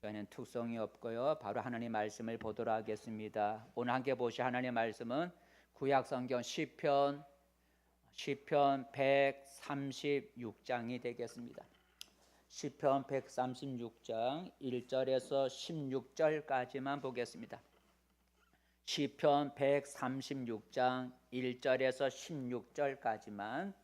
저희는 특성이 없고요. 바로 하나님 말씀을 보도록 하겠습니다. 오늘 함께 보실 하나님의 말씀은 구약성경 시편 136장이 되겠습니다. 시편 136장 1절에서 16절까지만 보겠습니다. 시편 136장 1절에서 16절까지만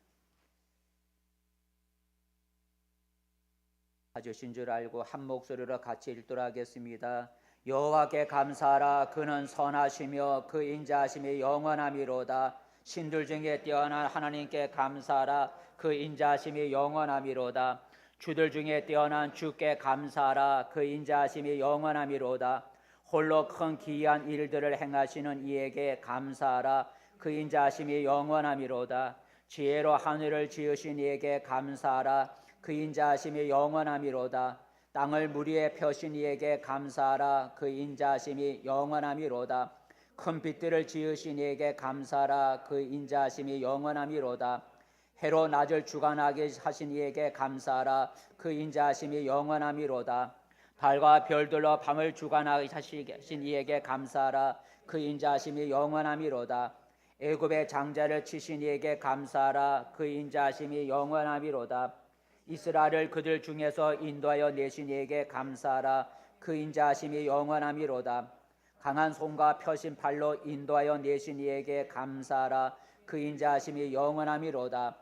가주신 줄 알고 한 목소리로 같이 읽도록 하겠습니다. 여호와께 감사하라. 그는 선하시며 그 인자하심이 영원함이로다. 신들 중에 뛰어난 하나님께 감사하라. 그 인자하심이 영원함이로다. 주들 중에 뛰어난 주께 감사하라. 그 인자하심이 영원함이로다. 홀로 큰 기이한 일들을 행하시는 이에게 감사하라. 그 인자하심이 영원함이로다. 지혜로 하늘을 지으신 이에게 감사하라. 그 인자하심이 영원함이로다. 땅을 물 위에 펴신 이에게 감사하라. 그 인자하심이 영원함이로다. 큰 빛들을 지으신 이에게 감사하라. 그 인자하심이 영원함이로다. 해로 낮을 주관하게 하신 이에게 감사하라. 그 인자하심이 영원함이로다. 달과 별들로 밤을 주관하게 하신 이에게 감사하라. 그 인자하심이 영원함이로다. 애굽의 장자를 치신 이에게 감사하라. 그 인자하심이 영원함이로다. 이스라엘을 그들 중에서 인도하여 내신 이에게 감사하라. 그 인자하심이 영원함이로다. 강한 손과 펴신 팔로 인도하여 내신 이에게 감사하라. 그 인자하심이 영원함이로다.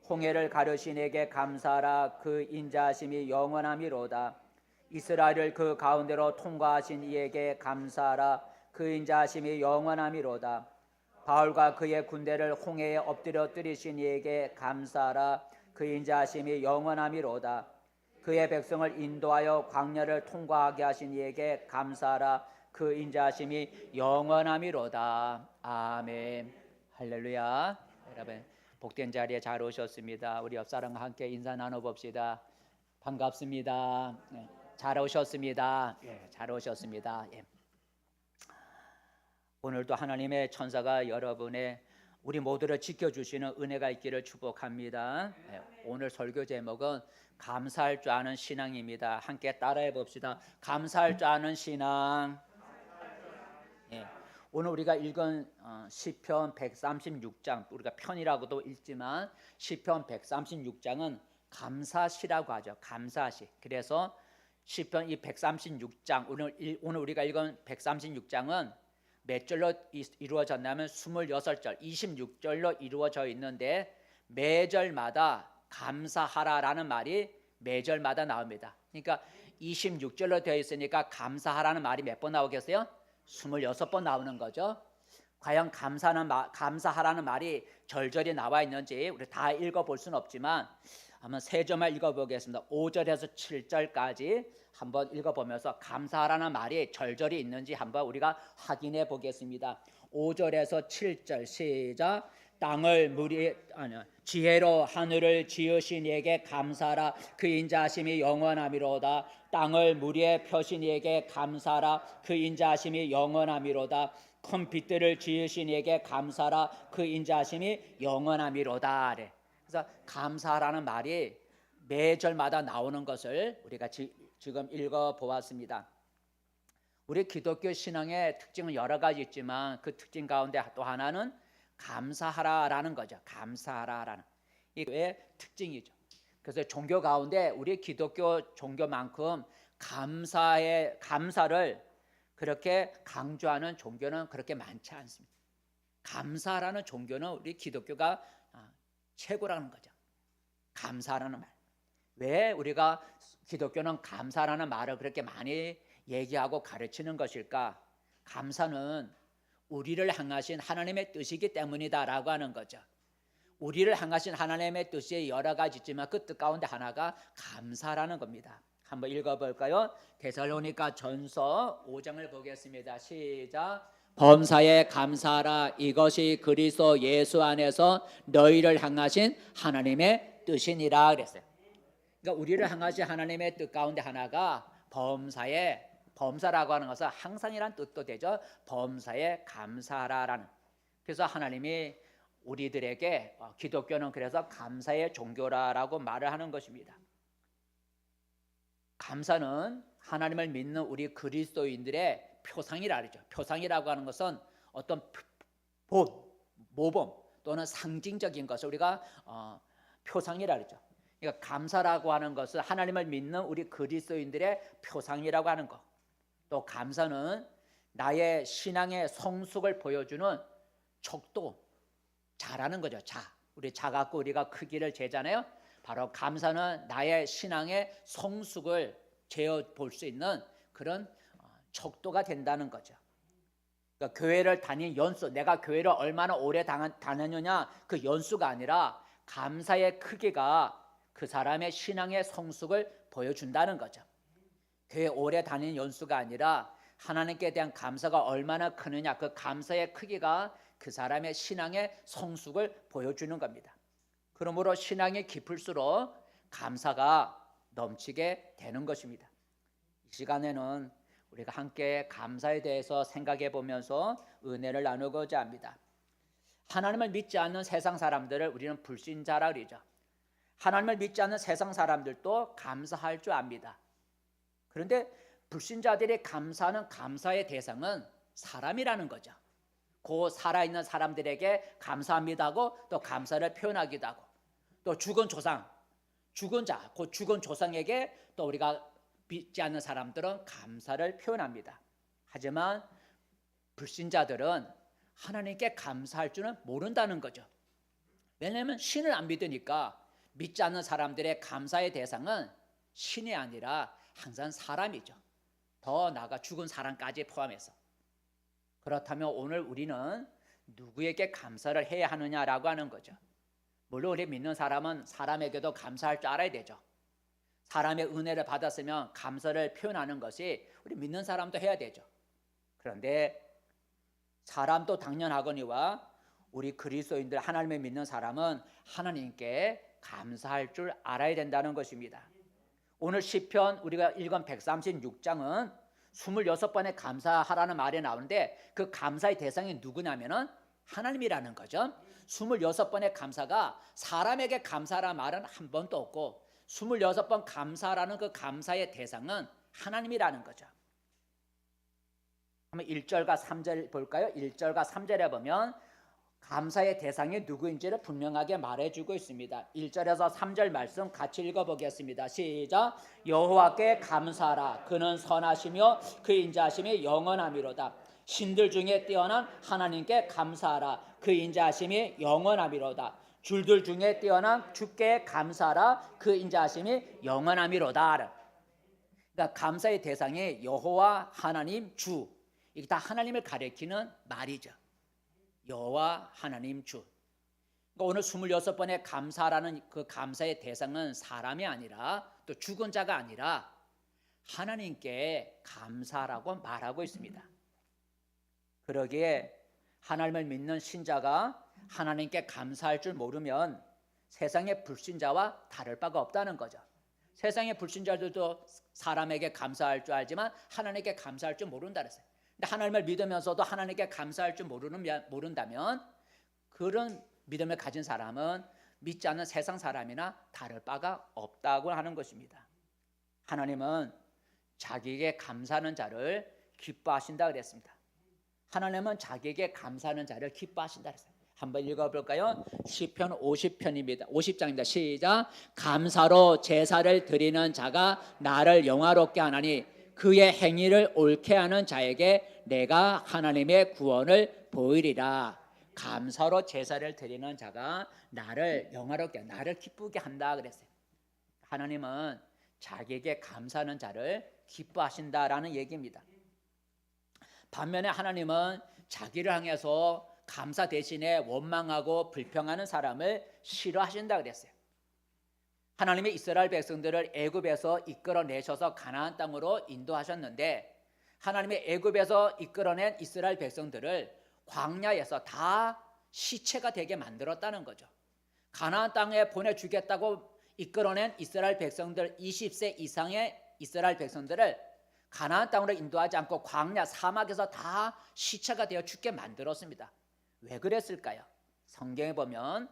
홍해를 가르신 이에게 감사하라. 그 인자하심이 영원함이로다. 이스라엘을 그 가운데로 통과하신 이에게 감사하라. 그 인자하심이 영원함이로다. 바울과 그의 군대를 홍해에 엎드려 뜨리신 이에게 감사하라. 그 인자하심이 영원함이로다. 그의 백성을 인도하여 광야를 통과하게 하신 이에게 감사하라. 그 인자하심이 영원함이로다. 아멘. 할렐루야. 여러분 복된 자리에 잘 오셨습니다. 우리 옆사람과 함께 인사 나눠봅시다. 반갑습니다. 잘 오셨습니다. 잘 오셨습니다. 오늘도 하나님의 천사가 여러분의 우리 모두를 지켜주시는 은혜가 있기를 축복합니다. 오늘 설교 제목은 감사할 줄 아는 신앙입니다. 함께 따라해 봅시다. 감사할 줄 아는 신앙. 오늘 우리가 읽은 시편 136장, 우리가 편이라고도 읽지만 시편 136장은 감사시라고 하죠. 감사시. 그래서 시편 이 136장, 오늘 우리가 읽은 136장은 몇 절로 이루어졌냐면 26절, 26절로 이루어져 있는데 매절마다 감사하라라는 말이 매절마다 나옵니다. 그러니까 26절로 되어 있으니까 감사하라는 말이 몇 번 나오겠어요? 26번 나오는 거죠. 과연 감사하라는 말이 절절히 나와 있는지 우리 다 읽어볼 수는 없지만 한번 세 점만 읽어보겠습니다. 5절에서 7절까지 한번 읽어보면서 감사하라는 말이 절절히 있는지 한번 우리가 확인해 보겠습니다. 5절에서 7절 시작. 땅을 지혜로 하늘을 지으신 이에게 감사하라. 그 인자하심이 영원함이로다. 땅을 물 위에 펴신 이에게 감사하라. 그 인자하심이 영원함이로다. 큰 빛들을 지으신 이에게 감사하라. 그 인자하심이 영원함이로다. 그래서 감사라는 말이 매절마다 나오는 것을 우리가 지금 읽어보았습니다. 우리 기독교 신앙의 특징은 여러 가지 있지만 그 특징 가운데 또 하나는 감사하라라는 거죠. 감사하라라는 이게 특징이죠. 그래서 종교 가운데 우리 기독교 종교만큼 감사를 그렇게 강조하는 종교는 그렇게 많지 않습니다. 감사라는 종교는 우리 기독교가 최고라는 거죠. 감사라는 말. 왜 우리가 기독교는 감사라는 말을 그렇게 많이 얘기하고 가르치는 것일까? 감사는 우리를 향하신 하나님의 뜻이기 때문이다라고 하는 거죠. 우리를 향하신 하나님의 뜻이 여러 가지 있지만 그 뜻 가운데 하나가 감사라는 겁니다. 한번 읽어볼까요? 데살로니가 전서 5장을 보겠습니다. 시작. 범사에 감사하라. 이것이 그리스도 예수 안에서 너희를 향하신 하나님의 뜻이니라 그랬어요. 그러니까 우리를 향하신 하나님의 뜻 가운데 하나가 범사라고 하는 것은 항상이란 뜻도 되죠. 범사에 감사하라라는. 그래서 하나님이 우리들에게 기독교는 그래서 감사의 종교라고 말을 하는 것입니다. 감사는 하나님을 믿는 우리 그리스도인들의 표상이라 그러죠. 표상이라고 하는 것은 어떤 모범 또는 상징적인 것을 우리가 표상이라 그러죠. 그러니까 감사라고 하는 것은 하나님을 믿는 우리 그리스도인들의 표상이라고 하는 것. 또 감사는 나의 신앙의 성숙을 보여주는 척도, 자라는 거죠. 우리 자 갖고 우리가 크기를 재잖아요. 바로 감사는 나의 신앙의 성숙을 재어 볼 수 있는 그런 척도가 된다는 거죠. 그러니까 교회를 다닌 연수, 내가 교회를 얼마나 오래 다녔느냐 그 연수가 아니라 감사의 크기가 그 사람의 신앙의 성숙을 보여준다는 거죠. 교회 오래 다닌 연수가 아니라 하나님께 대한 감사가 얼마나 크느냐 그 감사의 크기가 그 사람의 신앙의 성숙을 보여주는 겁니다. 그러므로 신앙이 깊을수록 감사가 넘치게 되는 것입니다. 이 시간에는 우리가 함께 감사에 대해서 생각해 보면서 은혜를 나누고자 합니다. 하나님을 믿지 않는 세상 사람들을 우리는 불신자라 그러죠. 하나님을 믿지 않는 세상 사람들도 감사할 줄 압니다. 그런데 불신자들이 감사하는 감사의 대상은 사람이라는 거죠. 그 살아있는 사람들에게 감사합니다 하고 또 감사를 표현하기도 하고 또 죽은 조상, 죽은 자, 그 죽은 조상에게 또 우리가 믿지 않는 사람들은 감사를 표현합니다. 하지만 불신자들은 하나님께 감사할 줄은 모른다는 거죠. 왜냐하면 신을 안 믿으니까 믿지 않는 사람들의 감사의 대상은 신이 아니라 항상 사람이죠. 더 나아가 죽은 사람까지 포함해서. 그렇다면 오늘 우리는 누구에게 감사를 해야 하느냐라고 하는 거죠. 물론 우리 믿는 사람은 사람에게도 감사할 줄 알아야 되죠. 사람의 은혜를 받았으면 감사를 표현하는 것이 우리 믿는 사람도 해야 되죠. 그런데 사람도 당연하거니와 우리 그리스도인들 하나님을 믿는 사람은 하나님께 감사할 줄 알아야 된다는 것입니다. 오늘 시편 우리가 읽은 136장은 26번의 감사하라는 말이 나오는데 그 감사의 대상이 누구냐면은 하나님이라는 거죠. 26번의 감사가 사람에게 감사라는 말은 한 번도 없고 26번 감사라는 그 감사의 대상은 하나님이라는 거죠. 한번 1절과 3절 볼까요? 1절과 3절에 보면 감사의 대상이 누구인지를 분명하게 말해주고 있습니다. 1절에서 3절 말씀 같이 읽어보겠습니다. 시작. 여호와께 감사하라. 그는 선하시며 그 인자하심이 영원하미로다. 신들 중에 뛰어난 하나님께 감사하라. 그 인자하심이 영원하미로다. 줄들 중에 뛰어난 주께 감사하라. 그 인자하심이 영원하미로다. 그러니까 감사의 대상이 여호와, 하나님, 주. 이게 다 하나님을 가리키는 말이죠. 여호와 하나님 주. 그러니까 오늘 26번의 감사라는 그 감사의 대상은 사람이 아니라 또 죽은 자가 아니라 하나님께 감사라고 말하고 있습니다. 그러기에 하나님을 믿는 신자가 하나님께 감사할 줄 모르면 세상의 불신자와 다를 바가 없다는 거죠. 세상의 불신자들도 사람에게 감사할 줄 알지만 하나님께 감사할 줄 모른다 그랬어요. 근데 하나님을 믿으면서도 하나님께 감사할 줄 모른다면 그런 믿음을 가진 사람은 믿지 않는 세상 사람이나 다를 바가 없다고 하는 것입니다. 하나님은 자기에게 감사하는 자를 기뻐하신다 그랬습니다. 하나님은 자기에게 감사하는 자를 기뻐하신다 그랬어요. 한번 읽어볼까요? 시편 50편입니다. 50장입니다. 시작. 감사로 제사를 드리는 자가 나를 영화롭게 하나니 그의 행위를 옳게 하는 자에게 내가 하나님의 구원을 보이리라. 감사로 제사를 드리는 자가 나를 영화롭게, 나를 기쁘게 한다 그랬어요. 하나님은 자기에게 감사하는 자를 기뻐하신다라는 얘기입니다. 반면에 하나님은 자기를 향해서 감사 대신에 원망하고 불평하는 사람을 싫어하신다 그랬어요. 하나님이 이스라엘 백성들을 애굽에서 이끌어내셔서 가나안 땅으로 인도하셨는데 하나님이 애굽에서 이끌어낸 이스라엘 백성들을 광야에서 다 시체가 되게 만들었다는 거죠. 가나안 땅에 보내주겠다고 이끌어낸 이스라엘 백성들 20세 이상의 이스라엘 백성들을 가나안 땅으로 인도하지 않고 광야 사막에서 다 시체가 되어 죽게 만들었습니다. 왜 그랬을까요? 성경에 보면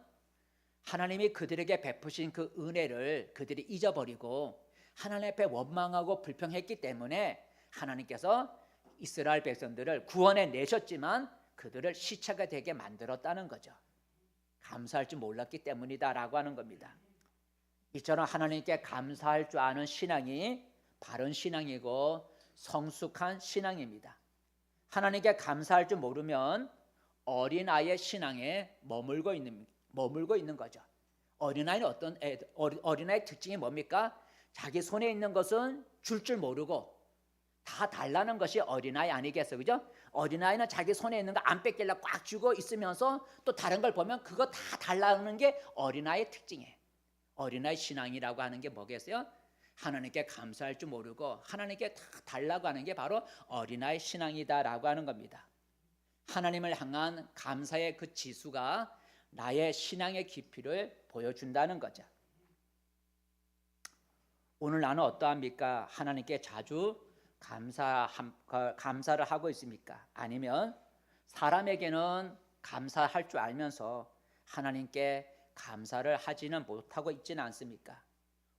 하나님이 그들에게 베푸신 그 은혜를 그들이 잊어버리고 하나님 앞에 원망하고 불평했기 때문에 하나님께서 이스라엘 백성들을 구원해 내셨지만 그들을 시체가 되게 만들었다는 거죠. 감사할 줄 몰랐기 때문이다라고 하는 겁니다. 이처럼 하나님께 감사할 줄 아는 신앙이 바른 신앙이고 성숙한 신앙입니다. 하나님께 감사할 줄 모르면 어린아이의 신앙에 머물고 있는 거죠. 어린아이는 어린아이의 특징이 뭡니까? 자기 손에 있는 것은 줄 모르고 다 달라는 것이 어린아이 아니겠어요? 그죠? 어린아이는 자기 손에 있는 거 안 뺏기려고 꽉 쥐고 있으면서 또 다른 걸 보면 그거 다 달라는 게 어린아이의 특징이에요. 어린아이 신앙이라고 하는 게 뭐겠어요? 하나님께 감사할 줄 모르고 하나님께 다 달라고 하는 게 바로 어린아이 신앙이다라고 하는 겁니다. 하나님을 향한 감사의 그 지수가 나의 신앙의 깊이를 보여준다는 거죠. 오늘 나는 어떠합니까? 하나님께 자주 감사를 하고 있습니까? 아니면 사람에게는 감사할 줄 알면서 하나님께 감사를 하지는 못하고 있지는 않습니까?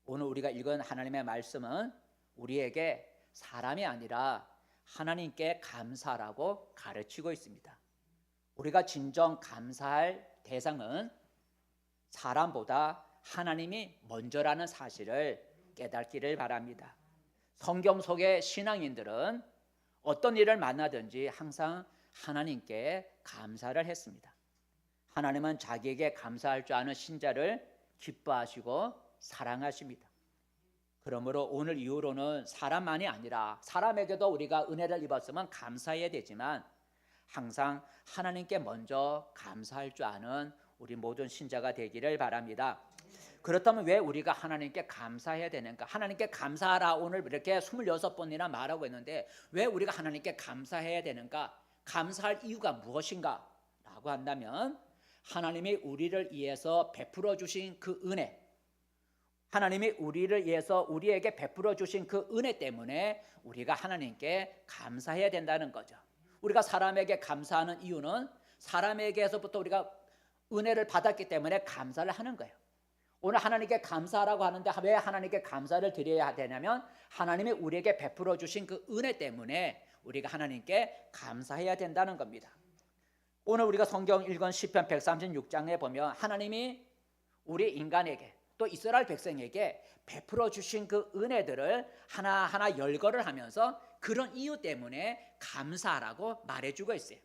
오늘 우리가 읽은 하나님의 말씀은 우리에게 사람이 아니라 하나님께 감사라고 가르치고 있습니다. 우리가 진정 감사할 대상은 사람보다 하나님이 먼저라는 사실을 깨닫기를 바랍니다. 성경 속의 신앙인들은 어떤 일을 만나든지 항상 하나님께 감사를 했습니다. 하나님은 자기에게 감사할 줄 아는 신자를 기뻐하시고 사랑하십니다. 그러므로 오늘 이후로는 사람만이 아니라 사람에게도 우리가 은혜를 입었으면 감사해야 되지만 항상 하나님께 먼저 감사할 줄 아는 우리 모든 신자가 되기를 바랍니다. 그렇다면 왜 우리가 하나님께 감사해야 되는가? 하나님께 감사하라 오늘 이렇게 26번이나 말하고 있는데 왜 우리가 하나님께 감사해야 되는가? 감사할 이유가 무엇인가? 라고 한다면 하나님이 우리를 위해서 베풀어 주신 그 은혜, 하나님이 우리를 위해서 우리에게 베풀어 주신 그 은혜 때문에 우리가 하나님께 감사해야 된다는 거죠. 우리가 사람에게 감사하는 이유는 사람에게서부터 우리가 은혜를 받았기 때문에 감사를 하는 거예요. 오늘 하나님께 감사하라고 하는데 왜 하나님께 감사를 드려야 되냐면 하나님이 우리에게 베풀어 주신 그 은혜 때문에 우리가 하나님께 감사해야 된다는 겁니다. 오늘 우리가 성경 읽은 시편 136장에 보면 하나님이 우리 인간에게 또 이스라엘 백성에게 베풀어 주신 그 은혜들을 하나하나 열거를 하면서 그런 이유 때문에 감사하라고 말해주고 있어요.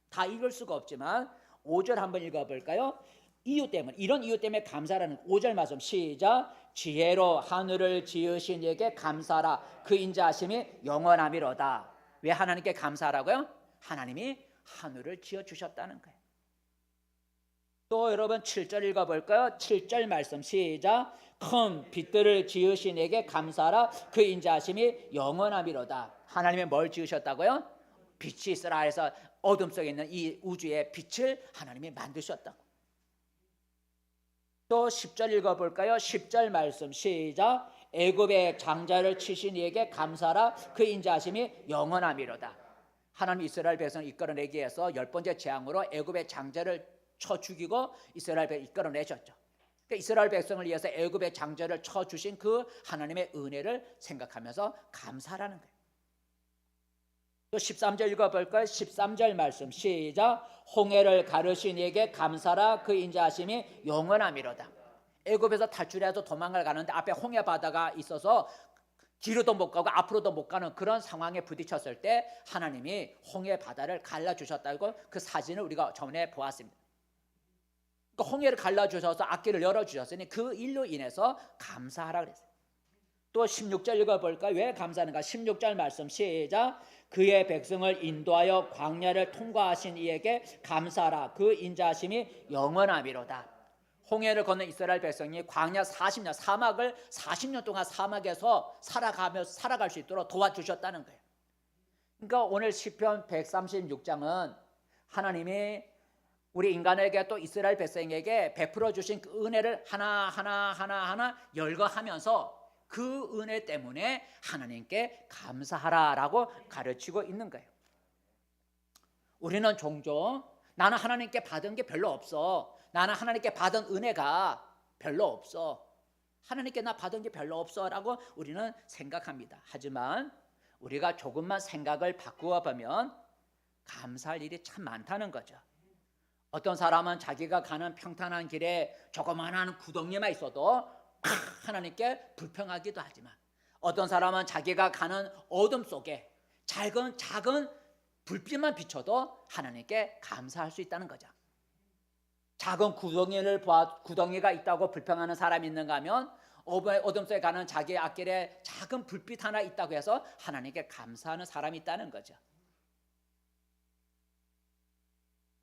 다 읽을 수가 없지만 5절 한번 읽어볼까요? 이유 때문에, 이런 이유 때문에 감사라는 5절 말씀 시작. 지혜로 하늘을 지으신 이에게 감사라 그 인자하심이 영원함이로다. 왜 하나님께 감사하라고요? 하나님이 하늘을 지어주셨다는 거예요. 또 여러분 7절 읽어볼까요? 7절 말씀 시작. 큰 빛들을 지으신 이에게 감사라 그 인자하심이 영원함이로다. 하나님이 뭘 지으셨다고요? 빛이 있으라 해서 어둠 속에 있는 이 우주의 빛을 하나님이 만드셨다고. 또 10절 읽어볼까요? 10절 말씀 시작. 애굽의 장자를 치신 이에게 감사라 그 인자하심이 영원함이로다. 하나님 이스라엘 백성을 이끌어내기 위해서 10번째 재앙으로 애굽의 장자를 쳐 죽이고 이스라엘 백성을 이끌어내셨죠. 그러니까 이스라엘 백성을 위해서 애굽의 장자를 쳐 주신 그 하나님의 은혜를 생각하면서 감사라는 거예요. 또 13절 읽어볼까요? 13절 말씀 시작. 홍해를 가르신 이에게 감사라 그 인자하심이 영원함이로다. 애굽에서 탈출해서 도망을 가는데 앞에 홍해 바다가 있어서 뒤로도 못 가고 앞으로도 못 가는 그런 상황에 부딪혔을 때 하나님이 홍해 바다를 갈라주셨다고 그 사진을 우리가 전에 보았습니다. 그러니까 홍해를 갈라주셔서 앞길을 열어주셨으니 그 일로 인해서 감사하라 그랬어요. 또 16절 읽어볼까요? 왜 감사하는가? 16절 말씀 시작. 그의 백성을 인도하여 광야를 통과하신 이에게 감사하라 그 인자하심이 영원함이로다. 홍해를 건넌 이스라엘 백성이 광야 40년 사막을 40년 동안 사막에서 살아갈 수 있도록 도와주셨다는 거예요. 그러니까 오늘 시편 136장은 하나님이 우리 인간에게 또 이스라엘 백성에게 베풀어 주신 그 은혜를 하나하나 열거하면서 그 은혜 때문에 하나님께 감사하라라고 가르치고 있는 거예요. 우리는 종종 나는 하나님께 받은 게 별로 없어. 나는 하나님께 받은 은혜가 별로 없어. 하나님께 나 받은 게 별로 없어라고 우리는 생각합니다. 하지만 우리가 조금만 생각을 바꾸어 보면 감사할 일이 참 많다는 거죠. 어떤 사람은 자기가 가는 평탄한 길에 조그마한 구덩이만 있어도 하나님께 불평하기도 하지만, 어떤 사람은 자기가 가는 어둠 속에 작은 불빛만 비춰도 하나님께 감사할 수 있다는 거죠. 작은 구덩이가 있다고 불평하는 사람이 있는가 하면 어둠 속에 가는 자기의 앞길에 작은 불빛 하나 있다고 해서 하나님께 감사하는 사람이 있다는 거죠.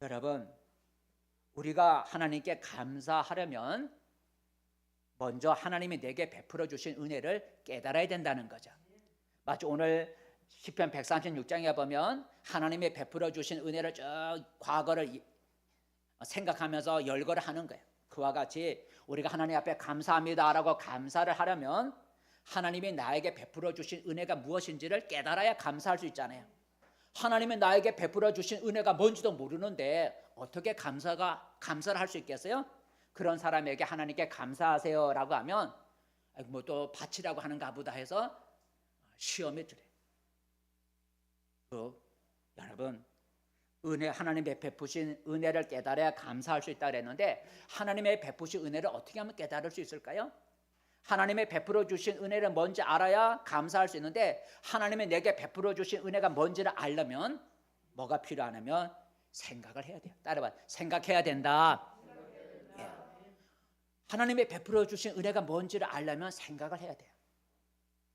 여러분, 우리가 하나님께 감사하려면 먼저 하나님이 내게 베풀어 주신 은혜를 깨달아야 된다는 거죠. 마치 오늘 시편 136장에 보면 하나님이 베풀어 주신 은혜를 쭉 과거를 생각하면서 열거를 하는 거예요. 그와 같이 우리가 하나님 앞에 감사합니다라고 감사를 하려면 하나님이 나에게 베풀어 주신 은혜가 무엇인지를 깨달아야 감사할 수 있잖아요. 하나님이 나에게 베풀어 주신 은혜가 뭔지도 모르는데 어떻게 감사를 할 수 있겠어요? 그런 사람에게 하나님께 감사하세요라고 하면 뭐 또 바치라고 하는가 보다 해서 시험에 들어요. 여러분, 하나님의 베푸신 은혜를 깨달아야 감사할 수 있다 그랬는데, 하나님의 베푸신 은혜를 어떻게 하면 깨달을 수 있을까요? 하나님의 베풀어 주신 은혜를 뭔지 알아야 감사할 수 있는데, 하나님이 내게 베풀어 주신 은혜가 뭔지를 알려면 뭐가 필요하냐면 생각을 해야 돼요. 따라봐, 생각해야 된다. 예. 하나님의 베풀어 주신 은혜가 뭔지를 알려면 생각을 해야 돼요.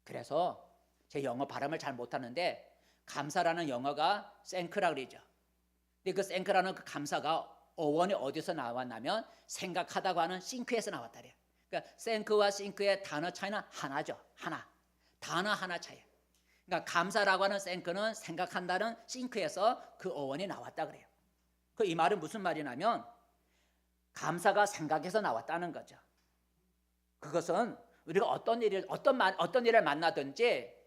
그래서 제 영어 발음을 잘 못하는데 감사라는 영어가 땡크라고 그러죠. 근데 그 땡크라는 그 감사가 어원이 어디서 나왔냐면 생각하다고 하는 싱크에서 나왔다 그래요. 그러니까 땡크와 싱크의 단어 차이는 하나죠. 단어 하나 차이. 그러니까 감사라고 하는 땡크는 생각한다는 싱크에서 그 어원이 나왔다 그래요. 이 말은 무슨 말이냐면 감사가 생각에서 나왔다는 거죠. 그것은 우리가 어떤 일을 만나든지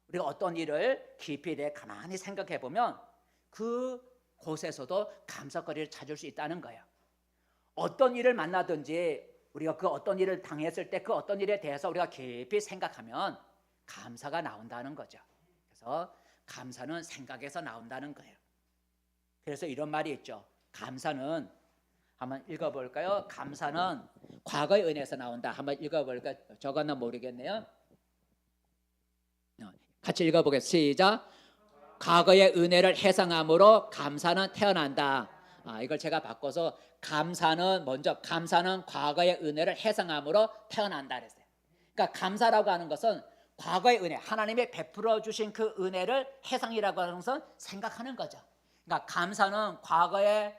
우리가 어떤 일을 깊이 가만히 생각해 보면 그 곳에서도 감사거리를 찾을 수 있다는 거예요. 어떤 일을 만나든지 우리가 그 어떤 일을 당했을 때 그 어떤 일에 대해서 우리가 깊이 생각하면 감사가 나온다는 거죠. 그래서 감사는 생각에서 나온다는 거예요. 그래서 이런 말이 있죠. 감사는, 한번 읽어볼까요? 감사는 과거의 은혜에서 나온다. 한번 읽어볼까요? 저거는 모르겠네요. 같이 읽어보겠습니다. 시작. 과거의 은혜를 회상함으로 감사는 태어난다. 이걸 제가 바꿔서 감사는 과거의 은혜를 회상함으로 태어난다 그랬어요. 그러니까 감사라고 하는 것은 과거의 은혜, 하나님이 베풀어 주신 그 은혜를 회상이라고 하는 것은 생각하는 거죠. 그러니까 감사는 과거의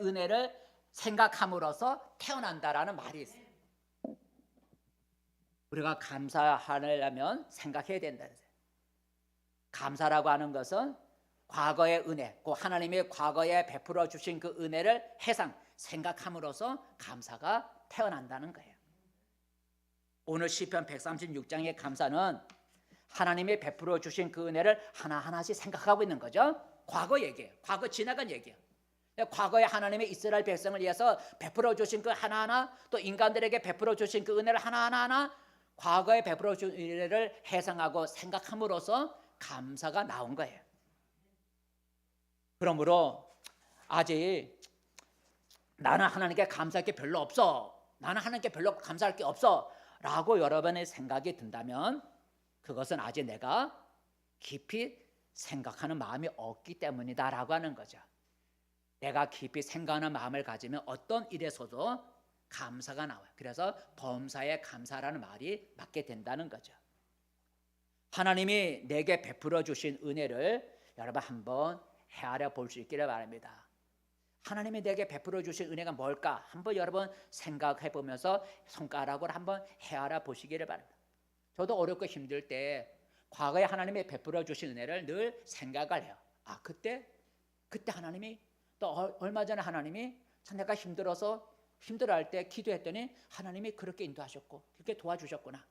은혜를 생각함으로써 태어난다라는 말이 있어요. 우리가 감사하려면 생각해야 된다. 감사라고 하는 것은 과거의 은혜, 그 하나님이 과거에 베풀어 주신 그 은혜를 생각함으로써 감사가 태어난다는 거예요. 오늘 시편 136장의 감사는 하나님이 베풀어 주신 그 은혜를 하나하나씩 생각하고 있는 거죠. 과거 얘기예요. 과거 지나간 얘기예요. 과거에 하나님의 이스라엘 백성을 위해서 베풀어 주신 그 하나하나, 또 인간들에게 베풀어 주신 그 은혜를 하나하나 과거에 베풀어 주신 은혜를 회상하고 생각함으로써 감사가 나온 거예요. 그러므로 아직 나는 하나님께 감사할 게 별로 없어, 나는 하나님께 별로 감사할 게 없어 라고 여러분의 생각이 든다면 그것은 아직 내가 깊이 생각하는 마음이 없기 때문이다 라고 하는 거죠. 내가 깊이 생각하는 마음을 가지면 어떤 일에서도 감사가 나와요. 그래서 범사에 감사라는 말이 맞게 된다는 거죠. 하나님이 내게 베풀어 주신 은혜를 여러분 한번 헤아려 볼 수 있기를 바랍니다. 하나님이 내게 베풀어 주신 은혜가 뭘까? 한번 여러분 생각해 보면서 손가락으로 한번 헤아려 보시기를 바랍니다. 저도 어렵고 힘들 때 과거에 하나님이 베풀어 주신 은혜를 늘 생각을 해요. 그때 하나님이, 또 얼마 전에 하나님이 참 내가 힘들어할 때 기도했더니 하나님이 그렇게 인도하셨고 그렇게 도와주셨구나.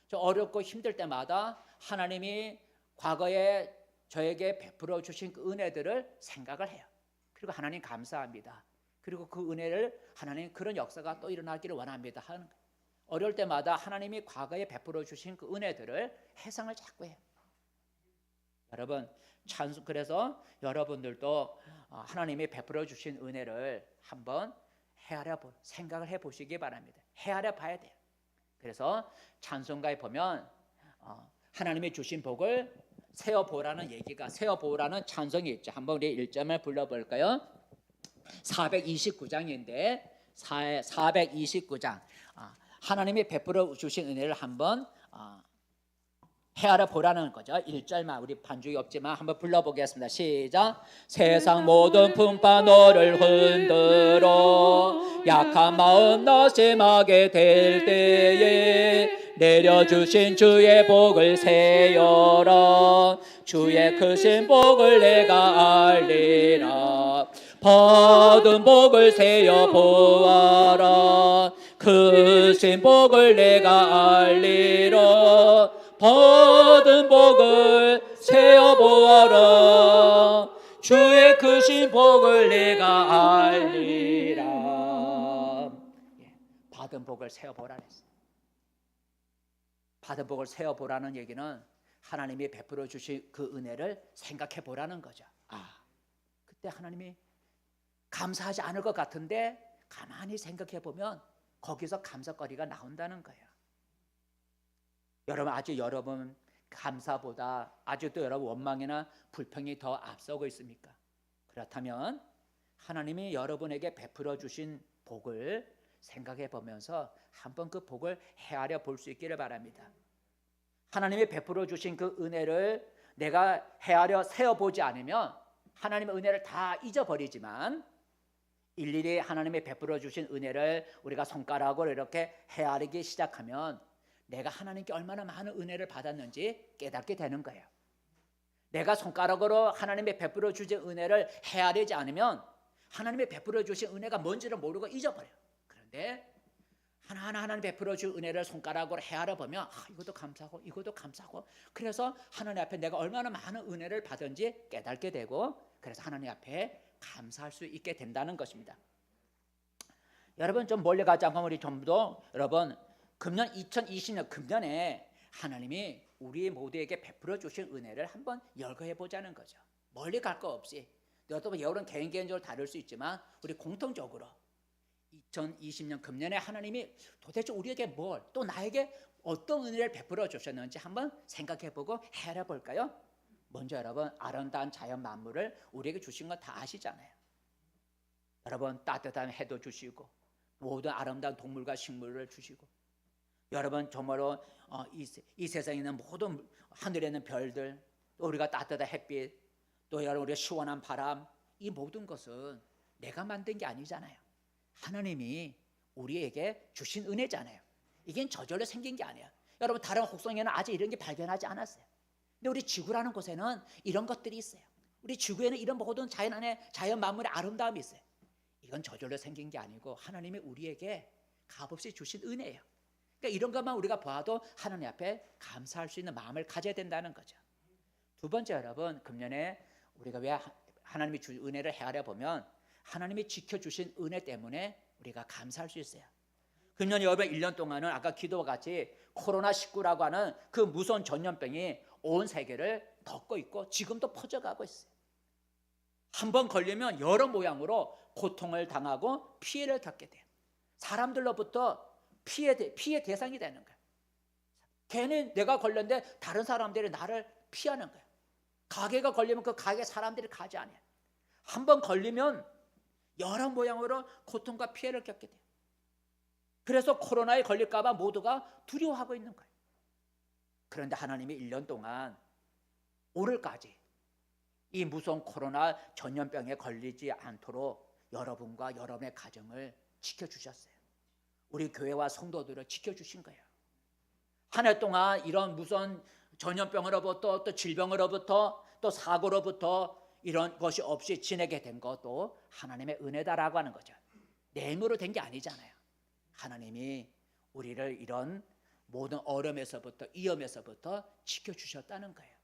저 어렵고 힘들 때마다 하나님이 과거에 저에게 베풀어 주신 그 은혜들을 생각을 해요. 그리고 하나님 감사합니다. 그리고 그 은혜를 하나님 그런 역사가 또 일어나기를 원합니다 하는 거예요. 어려울 때마다 하나님이 과거에 베풀어 주신 그 은혜들을 회상을 자꾸 해요. 여러분 그래서 여러분들도 하나님이 베풀어 주신 은혜를 한번 생각을 해보시기 바랍니다. 헤아려 봐야 돼요. 그래서 찬송가에 보면 하나님이 주신 복을 세어보라는 얘기가, 세어보라는 찬송이 있죠. 한번 우리 1점을 불러볼까요? 429장인데 429장 하나님이 베풀어 주신 은혜를 한번 헤아려 보라는 거죠. 1절만 우리 반주기 없지만 한번 불러보겠습니다. 시작. 세상 모든 풍파 너를 흔들어 약한 마음 낙심하게 될 때에 내려주신 주의 복을 세어라. 주의 크신 복을 내가 알리라. 받은 복을 세어 보아라. 크신 복을 내가 알리라. 받은 복을 세어보아라. 주의 크신 복을 내가 알리라. 받은 복을 세어보라 했어요. 받은 복을 세어보라는 얘기는 하나님이 베풀어 주신 그 은혜를 생각해 보라는 거죠. 그때 하나님이 감사하지 않을 것 같은데 가만히 생각해 보면 거기서 감사거리가 나온다는 거예요. 여러분 감사보다 아직도 여러분 원망이나 불평이 더 앞서고 있습니까? 그렇다면 하나님이 여러분에게 베풀어 주신 복을 생각해 보면서 한번 그 복을 헤아려 볼 수 있기를 바랍니다. 하나님이 베풀어 주신 그 은혜를 내가 헤아려 세어보지 않으면 하나님의 은혜를 다 잊어버리지만 일일이 하나님이 베풀어 주신 은혜를 우리가 손가락으로 이렇게 헤아리기 시작하면 내가 하나님께 얼마나 많은 은혜를 받았는지 깨닫게 되는 거예요. 내가 손가락으로 하나님의 베풀어 주신 은혜를 헤아리지 않으면 하나님의 베풀어 주신 은혜가 뭔지를 모르고 잊어버려요. 그런데 하나하나 하나님 베풀어 준 은혜를 손가락으로 헤아려 보면 이것도 감사하고 이것도 감사하고 그래서 하나님 앞에 내가 얼마나 많은 은혜를 받은지 깨닫게 되고 그래서 하나님 앞에 감사할 수 있게 된다는 것입니다. 여러분 좀 멀리 가지 않고 우리 전부 다 여러분 금년 2020년 금년에 하나님이 우리 모두에게 베풀어 주신 은혜를 한번 열거해 보자는 거죠. 멀리 갈 거 없이 여러분 여러분 개인적으로 다를 수 있지만 우리 공통적으로 2020년 금년에 하나님이 도대체 우리에게 뭘 또 나에게 어떤 은혜를 베풀어 주셨는지 한번 생각해 보고 헤아려 볼까요? 먼저 여러분 아름다운 자연 만물을 우리에게 주신 건 다 아시잖아요. 여러분 따뜻한 해도 주시고 모든 아름다운 동물과 식물을 주시고 여러분 정말로 이 세상에 있는 모든 하늘에 있는 별들 또 우리가 따뜻한 햇빛 또 여러분 우리가 시원한 바람 이 모든 것은 내가 만든 게 아니잖아요. 하나님이 우리에게 주신 은혜잖아요. 이게 저절로 생긴 게 아니야. 여러분 다른 혹성에는 아직 이런 게 발견하지 않았어요. 근데 우리 지구라는 곳에는 이런 것들이 있어요. 우리 지구에는 이런 모든 자연 안에 자연 만물의 아름다움이 있어요. 이건 저절로 생긴 게 아니고 하나님이 우리에게 값없이 주신 은혜예요. 그러니까 이런 것만 우리가 봐도 하나님 앞에 감사할 수 있는 마음을 가져야 된다는 거죠. 두 번째 여러분 금년에 우리가 왜 하나님이 준 은혜를 헤아려 보면 하나님이 지켜주신 은혜 때문에 우리가 감사할 수 있어요. 금년 여러분 1년 동안은 아까 기도와 같이 코로나19라고 하는 그 무서운 전염병이 온 세계를 덮고 있고 지금도 퍼져가고 있어요. 한번 걸리면 여러 모양으로 고통을 당하고 피해를 겪게 돼요. 사람들로부터 피해 대상이 되는 거예요. 괜히 내가 걸렸는데 다른 사람들이 나를 피하는 거예요. 가게가 걸리면 그 가게 사람들이 가지 않아요. 한번 걸리면 여러 모양으로 고통과 피해를 겪게 돼요. 그래서 코로나에 걸릴까 봐 모두가 두려워하고 있는 거예요. 그런데 하나님이 1년 동안 올해까지 이 무서운 코로나 전염병에 걸리지 않도록 여러분과 여러분의 가정을 지켜주셨어요. 우리 교회와 성도들을 지켜주신 거예요. 한 해 동안 이런 무서운 전염병으로부터 또 질병으로부터 또 사고로부터 이런 것이 없이 지내게 된 것도 하나님의 은혜다라고 하는 거죠. 내 힘으로 된 게 아니잖아요. 하나님이 우리를 이런 모든 어려움에서부터 위험에서부터 지켜주셨다는 거예요.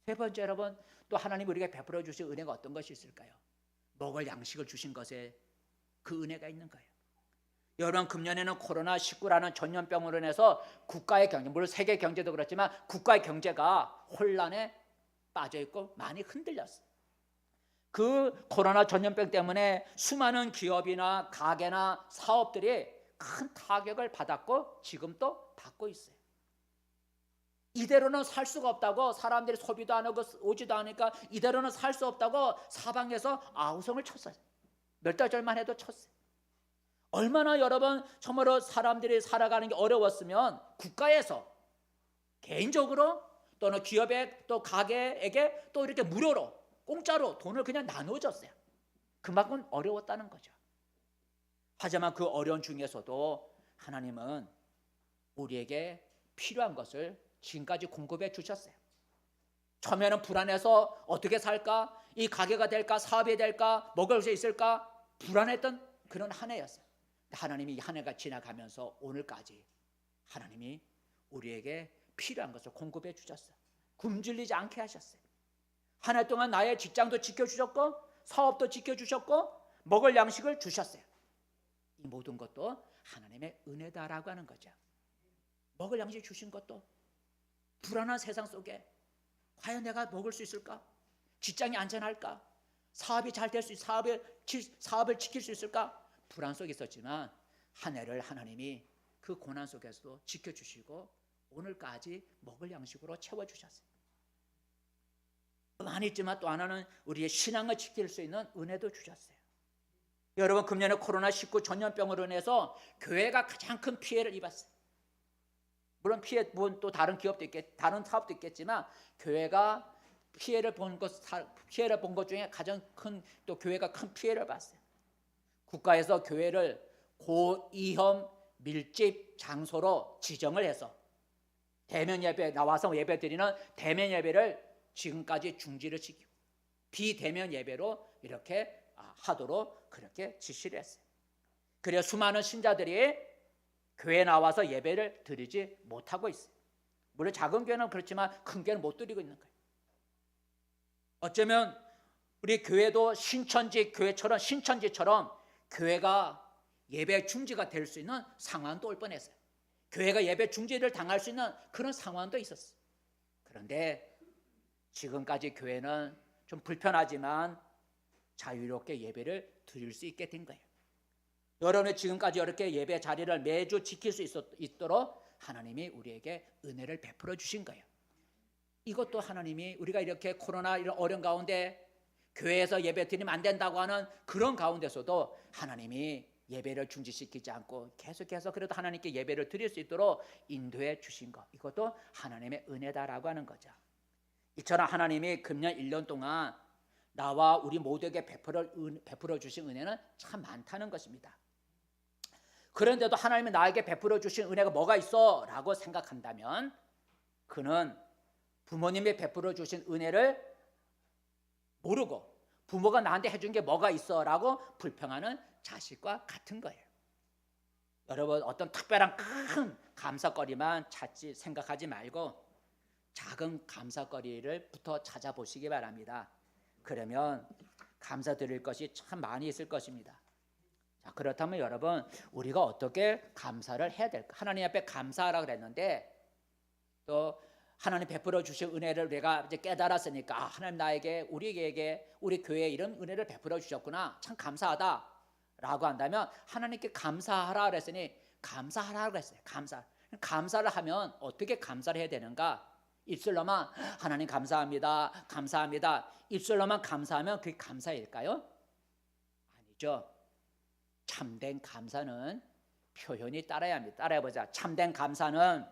세 번째 여러분 또 하나님 우리에게 베풀어 주신 은혜가 어떤 것이 있을까요? 먹을 양식을 주신 것에 그 은혜가 있는 거예요. 여러분, 금년에는 코로나19라는 전염병으로 인해서 국가의 경제, 물론 세계 경제도 그렇지만 국가의 경제가 혼란에 빠져 있고 많이 흔들렸어요. 그 코로나 전염병 때문에 수많은 기업이나 가게나 사업들이 큰 타격을 받았고 지금도 받고 있어요. 이대로는 살 수가 없다고, 사람들이 소비도 안 하고 오지도 않으니까 이대로는 살 수 없다고 사방에서 아우성을 쳤어요. 몇 달 전만 해도 쳤어요. 얼마나 여러분 정말로 사람들이 살아가는 게 어려웠으면 국가에서 개인적으로 또는 기업에 또 가게에게 또 이렇게 무료로 공짜로 돈을 그냥 나눠줬어요. 그만큼 어려웠다는 거죠. 하지만 그 어려운 중에서도 하나님은 우리에게 필요한 것을 지금까지 공급해 주셨어요. 처음에는 불안해서 어떻게 살까? 이 가게가 될까? 사업이 될까? 먹을 수 있을까? 불안했던 그런 한 해였어요. 하나님이 이 한 해가 지나가면서 오늘까지 하나님이 우리에게 필요한 것을 공급해 주셨어요. 굶주리지 않게 하셨어요. 한 해 동안 나의 직장도 지켜주셨고 사업도 지켜주셨고 먹을 양식을 주셨어요. 이 모든 것도 하나님의 은혜다라고 하는 거죠. 먹을 양식 주신 것도 불안한 세상 속에 과연 내가 먹을 수 있을까? 직장이 안전할까? 사업이 잘 될 수 있을까? 사업을 지킬 수 있을까? 불안 속에 있었지만 한 해를 하나님이 그 고난 속에서도 지켜주시고 오늘까지 먹을 양식으로 채워주셨어요. 많이 있지만 또 하나는 우리의 신앙을 지킬 수 있는 은혜도 주셨어요. 여러분, 금년에 코로나19 전염병으로 인해서 교회가 가장 큰 피해를 입었어요. 물론 또 다른 기업도 다른 사업도 있겠지만 교회가 피해를 본 것 중에 가장 큰, 또 교회가 큰 피해를 봤어요. 국가에서 교회를 고위험 밀집 장소로 지정을 해서 대면 예배 나와서 예배 드리는 대면 예배를 지금까지 중지를 시키고 비대면 예배로 이렇게 하도록 그렇게 지시를 했어요. 그래서 수많은 신자들이 교회에 나와서 예배를 드리지 못하고 있어요. 물론 작은 교회는 그렇지만 큰 교회는 못 드리고 있는 거예요. 어쩌면 우리 교회도 신천지처럼 교회가 예배 중지가 될 수 있는 상황도 올 뻔했어요. 교회가 예배 중지를 당할 수 있는 그런 상황도 있었어요. 그런데 지금까지 교회는 좀 불편하지만 자유롭게 예배를 드릴 수 있게 된 거예요. 여러분이 지금까지 이렇게 예배 자리를 매주 지킬 수 있도록 하나님이 우리에게 은혜를 베풀어 주신 거예요. 이것도 하나님이 우리가 이렇게 코로나 이런 어려운 가운데 교회에서 예배 드리면 안 된다고 하는 그런 가운데서도 하나님이 예배를 중지시키지 않고 계속해서 그래도 하나님께 예배를 드릴 수 있도록 인도해 주신 것, 이것도 하나님의 은혜다라고 하는 거죠. 이처럼 하나님이 금년 1년 동안 나와 우리 모두에게 베풀어 주신 은혜는 참 많다는 것입니다. 그런데도 하나님이 나에게 베풀어 주신 은혜가 뭐가 있어? 라고 생각한다면 그는 부모님이 베풀어 주신 은혜를 모르고 부모가 나한테 해준 게 뭐가 있어? 라고 불평하는 자식과 같은 거예요. 여러분, 어떤 특별한 큰 감사거리만 생각하지 말고 작은 감사거리를부터 찾아보시기 바랍니다. 그러면 감사드릴 것이 참 많이 있을 것입니다. 자, 그렇다면 여러분, 우리가 어떻게 감사를 해야 될까? 하나님 앞에 감사하라 그랬는데 또 하나님 베풀어 주신 은혜를 내가 이제 깨달았으니까 하나님 나에게 우리 교회에 이런 은혜를 베풀어 주셨구나, 참 감사하다라고 한다면 하나님께 감사하라 그랬으니 감사하라 그랬어요. 감사를 하면 어떻게 감사를 해야 되는가? 입술로만 하나님 감사합니다, 감사합니다. 입술로만 감사하면 그게 감사일까요? 아니죠. 참된 감사는 표현이 따라야 합니다. 따라해보자. 참된 감사는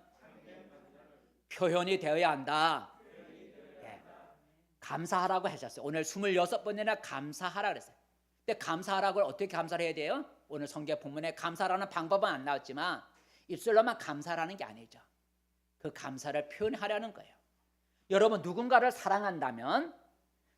표현이 되어야 한다. 네. 감사하라고 하셨어요. 오늘 26번이나 감사하라 그랬어요. 근데 감사하라고 어떻게 감사를 해야 돼요? 오늘 성경 본문에 감사라는 방법은 안 나왔지만 입술로만 감사라는 게 아니죠. 그 감사를 표현하려는 거예요. 여러분, 누군가를 사랑한다면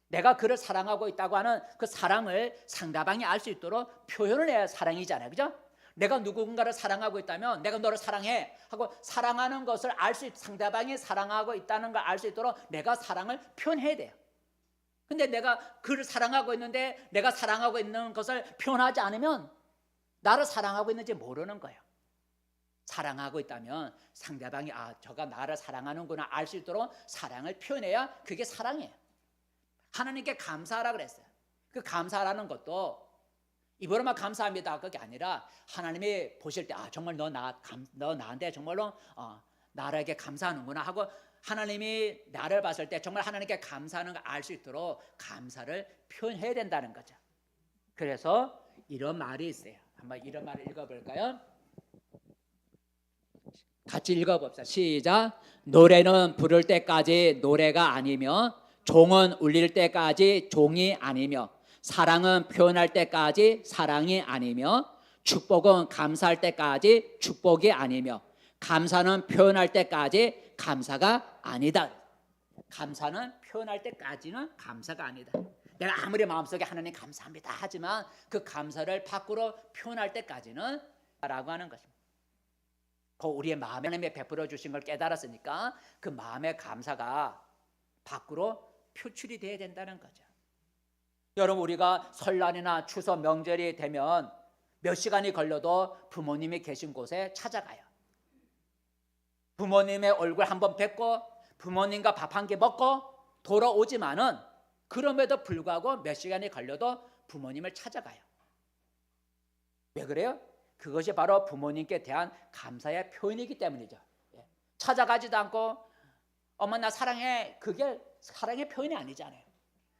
내가 그를 사랑하고 있다고 하는 그 사랑을 상대방이 알 수 있도록 표현을 해야 사랑이잖아요. 그죠? 내가 누군가를 사랑하고 있다면 내가 너를 사랑해 하고 사랑하는 것을 상대방이 사랑하고 있다는 걸 알 수 있도록 내가 사랑을 표현해야 돼요. 근데 내가 그를 사랑하고 있는데 내가 사랑하고 있는 것을 표현하지 않으면 나를 사랑하고 있는지 모르는 거예요. 사랑하고 있다면 상대방이 저가 나를 사랑하는구나 알 수 있도록 사랑을 표현해야 그게 사랑이에요. 하나님께 감사하라 그랬어요. 그 감사라는 것도 입으로만 감사합니다 그게 아니라 하나님이 보실 때 정말 너 나한테 정말로 나에게 감사하는구나 하고 하나님이 나를 봤을 때 정말 하나님께 감사하는 걸 알 수 있도록 감사를 표현해야 된다는 거죠. 그래서 이런 말이 있어요. 한번 이런 말을 읽어볼까요? 같이 읽어봅시다. 시작. 노래는 부를 때까지 노래가 아니며 종은 울릴 때까지 종이 아니며 사랑은 표현할 때까지 사랑이 아니며 축복은 감사할 때까지 축복이 아니며 감사는 표현할 때까지 감사가 아니다. 감사는 표현할 때까지는 감사가 아니다. 내가 아무리 마음속에 하나님 감사합니다 하지만 그 감사를 밖으로 표현할 때까지는 라고 하는 것입니다. 우리의 마음에 하나님이 베풀어 주신 걸 깨달았으니까 그 마음의 감사가 밖으로 표출이 돼야 된다는 거죠. 여러분 우리가 설날이나 추석 명절이 되면 몇 시간이 걸려도 부모님이 계신 곳에 찾아가요. 부모님의 얼굴 한번 뵙고 부모님과 밥 한 끼 먹고 돌아오지만은 그럼에도 불구하고 몇 시간이 걸려도 부모님을 찾아가요. 왜 그래요? 그것이 바로 부모님께 대한 감사의 표현이기 때문이죠. 찾아가지도 않고 엄마 나 사랑해 그게 사랑의 표현이 아니잖아요.